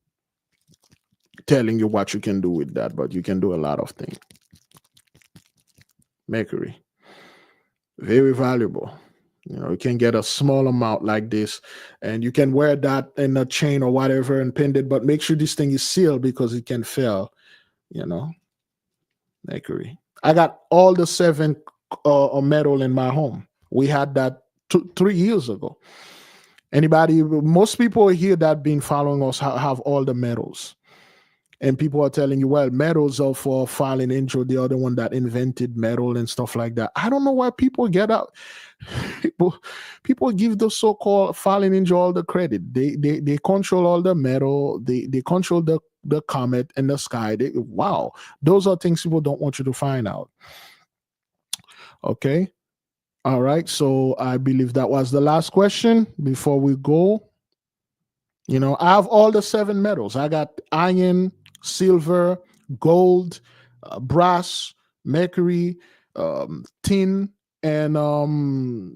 telling you what you can do with that, but you can do a lot of things. Mercury, very valuable. You can get a small amount like this, and you can wear that in a chain or whatever and pin it, but make sure this thing is sealed because it can fail. Mercury. I got all the 7 metal in my home. We had that 3 years ago. Most people here that been following us have all the metals. And people are telling you, well, metals are for fallen angel, the other one that invented metal and stuff like that. I don't know why people get out. People give the so-called fallen angel all the credit. They control all the metal. They control the comet and the sky. Wow. Those are things people don't want you to find out. Okay. All right. So I believe that was the last question before we go. I have all the 7 metals. I got iron, silver, gold, brass, mercury, tin, and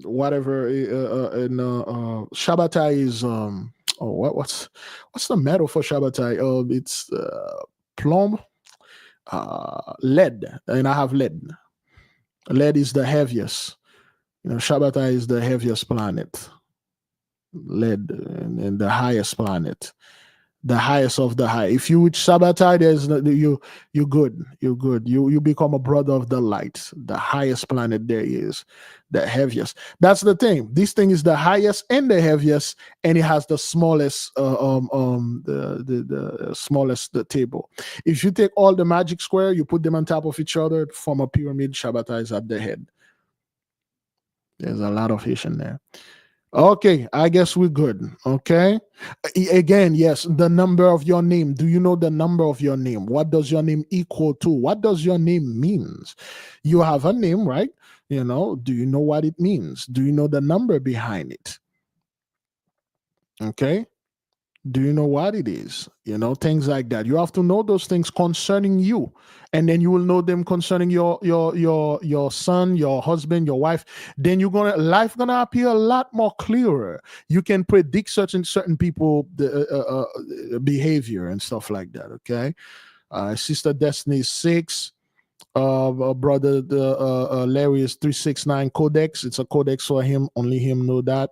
whatever. And Shabbatai is what's the metal for Shabbatai? It's plum, lead, and I have lead. Lead is the heaviest. Shabbatai is the heaviest planet. Lead and the highest planet, the highest of the high. If you reach Shabbatai, you're good. You're good. You become a brother of the light. The highest planet there is, the heaviest. That's the thing. This thing is the highest and the heaviest, and it has the smallest the smallest table. If you take all the magic square, you put them on top of each other, form a pyramid. Shabbatai is at the head. There's a lot of Haitian there. Okay, I guess we're good. Okay. Again, yes, the number of your name. Do you know the number of your name? What does your name equal to? What does your name means? You have a name, right? Do you know what it means? Do you know the number behind it? Okay. Do you know what it is? Things like that. You have to know those things concerning you, and then you will know them concerning your son, your husband, your wife. Then life gonna appear a lot more clearer. You can predict certain people behavior and stuff like that. Okay, Sister Destiny is 6. Brother Larry is 369 codex. It's a codex for him. Only him know that.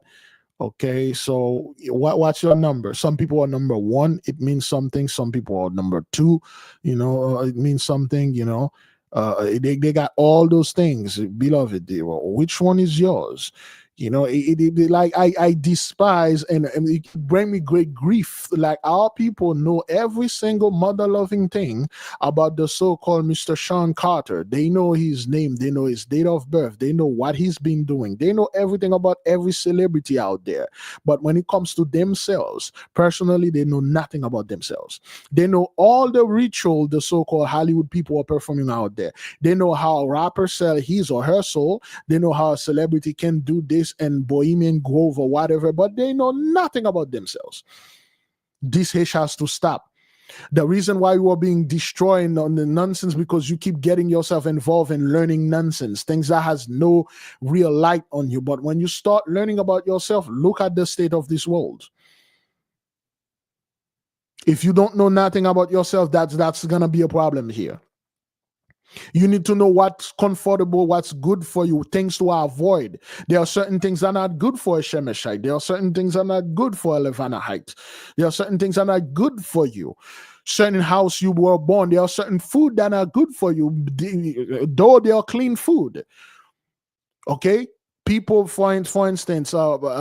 Okay, so what's your number? Some people are number 1. It means something. Some people are number 2. It means something. They got all those things, beloved. Which one is yours? Like I despise and it bring me great grief. Like our people know every single mother-loving thing about the so-called Mr. Sean Carter. They know his name. They know his date of birth. They know what he's been doing. They know everything about every celebrity out there. But when it comes to themselves, personally, they know nothing about themselves. They know all the ritual the so-called Hollywood people are performing out there. They know how a rapper sell his or her soul. They know how a celebrity can do this and Bohemian Grove or whatever, but they know nothing about themselves. This has to stop. The reason why you are being destroyed on the nonsense because you keep getting yourself involved in learning nonsense, things that has no real light on you. But when you start learning about yourself, look at the state of this world. If you don't know nothing about yourself, that's gonna be a problem here. You need to know what's comfortable, what's good for you, things to avoid. There are certain things that are not good for a Shemeshite. There are certain things that are not good for a Levanahite. There are certain things that are not good for you. Certain house you were born, there are certain food that are good for you, though they are clean food. Okay? People, for instance,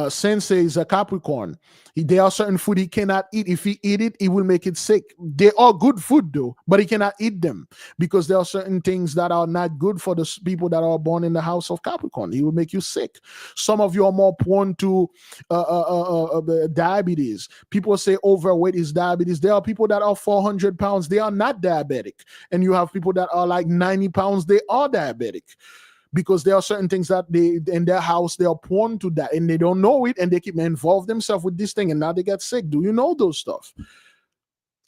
Sensei is a Capricorn. There are certain food he cannot eat. If he eat it, he will make it sick. They are good food though, but he cannot eat them because there are certain things that are not good for the people that are born in the house of Capricorn. He will make you sick. Some of you are more prone to diabetes. People say overweight is diabetes. There are people that are 400 pounds. They are not diabetic. And you have people that are like 90 pounds. They are diabetic. Because there are certain things that they in their house they are prone to that and they don't know it and they keep involved themselves with this thing and now they get sick. Do you know those stuff?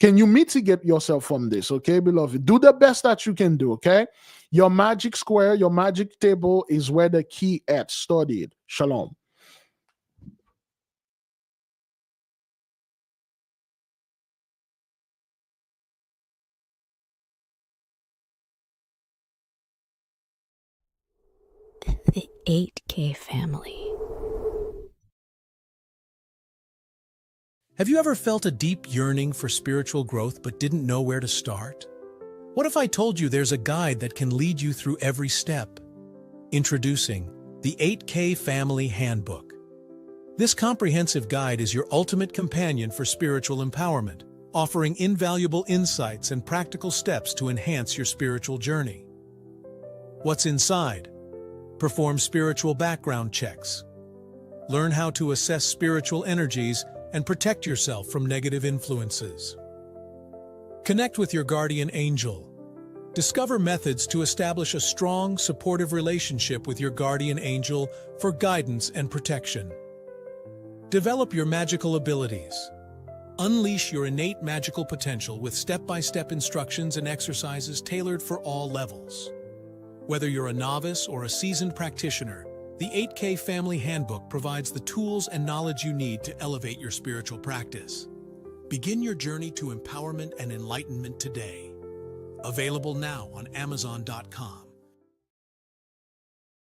Can you mitigate yourself from this? Okay, beloved, do the best that you can do. Okay, your magic square, your magic table is where the key at. Study it. Shalom. The 8K family. Have you ever felt a deep yearning for spiritual growth but didn't know where to start? What if I told you there's a guide that can lead you through every step? Introducing the 8K Family Handbook. This comprehensive guide is your ultimate companion for spiritual empowerment, offering invaluable insights and practical steps to enhance your spiritual journey. What's inside? Perform spiritual background checks. Learn how to assess spiritual energies and protect yourself from negative influences. Connect with your guardian angel. Discover methods to establish a strong, supportive relationship with your guardian angel for guidance and protection. Develop your magical abilities. Unleash your innate magical potential with step-by-step instructions and exercises tailored for all levels. Whether you're a novice or a seasoned practitioner, the 8K Family Handbook provides the tools and knowledge you need to elevate your spiritual practice. Begin your journey to empowerment and enlightenment today. Available now on Amazon.com.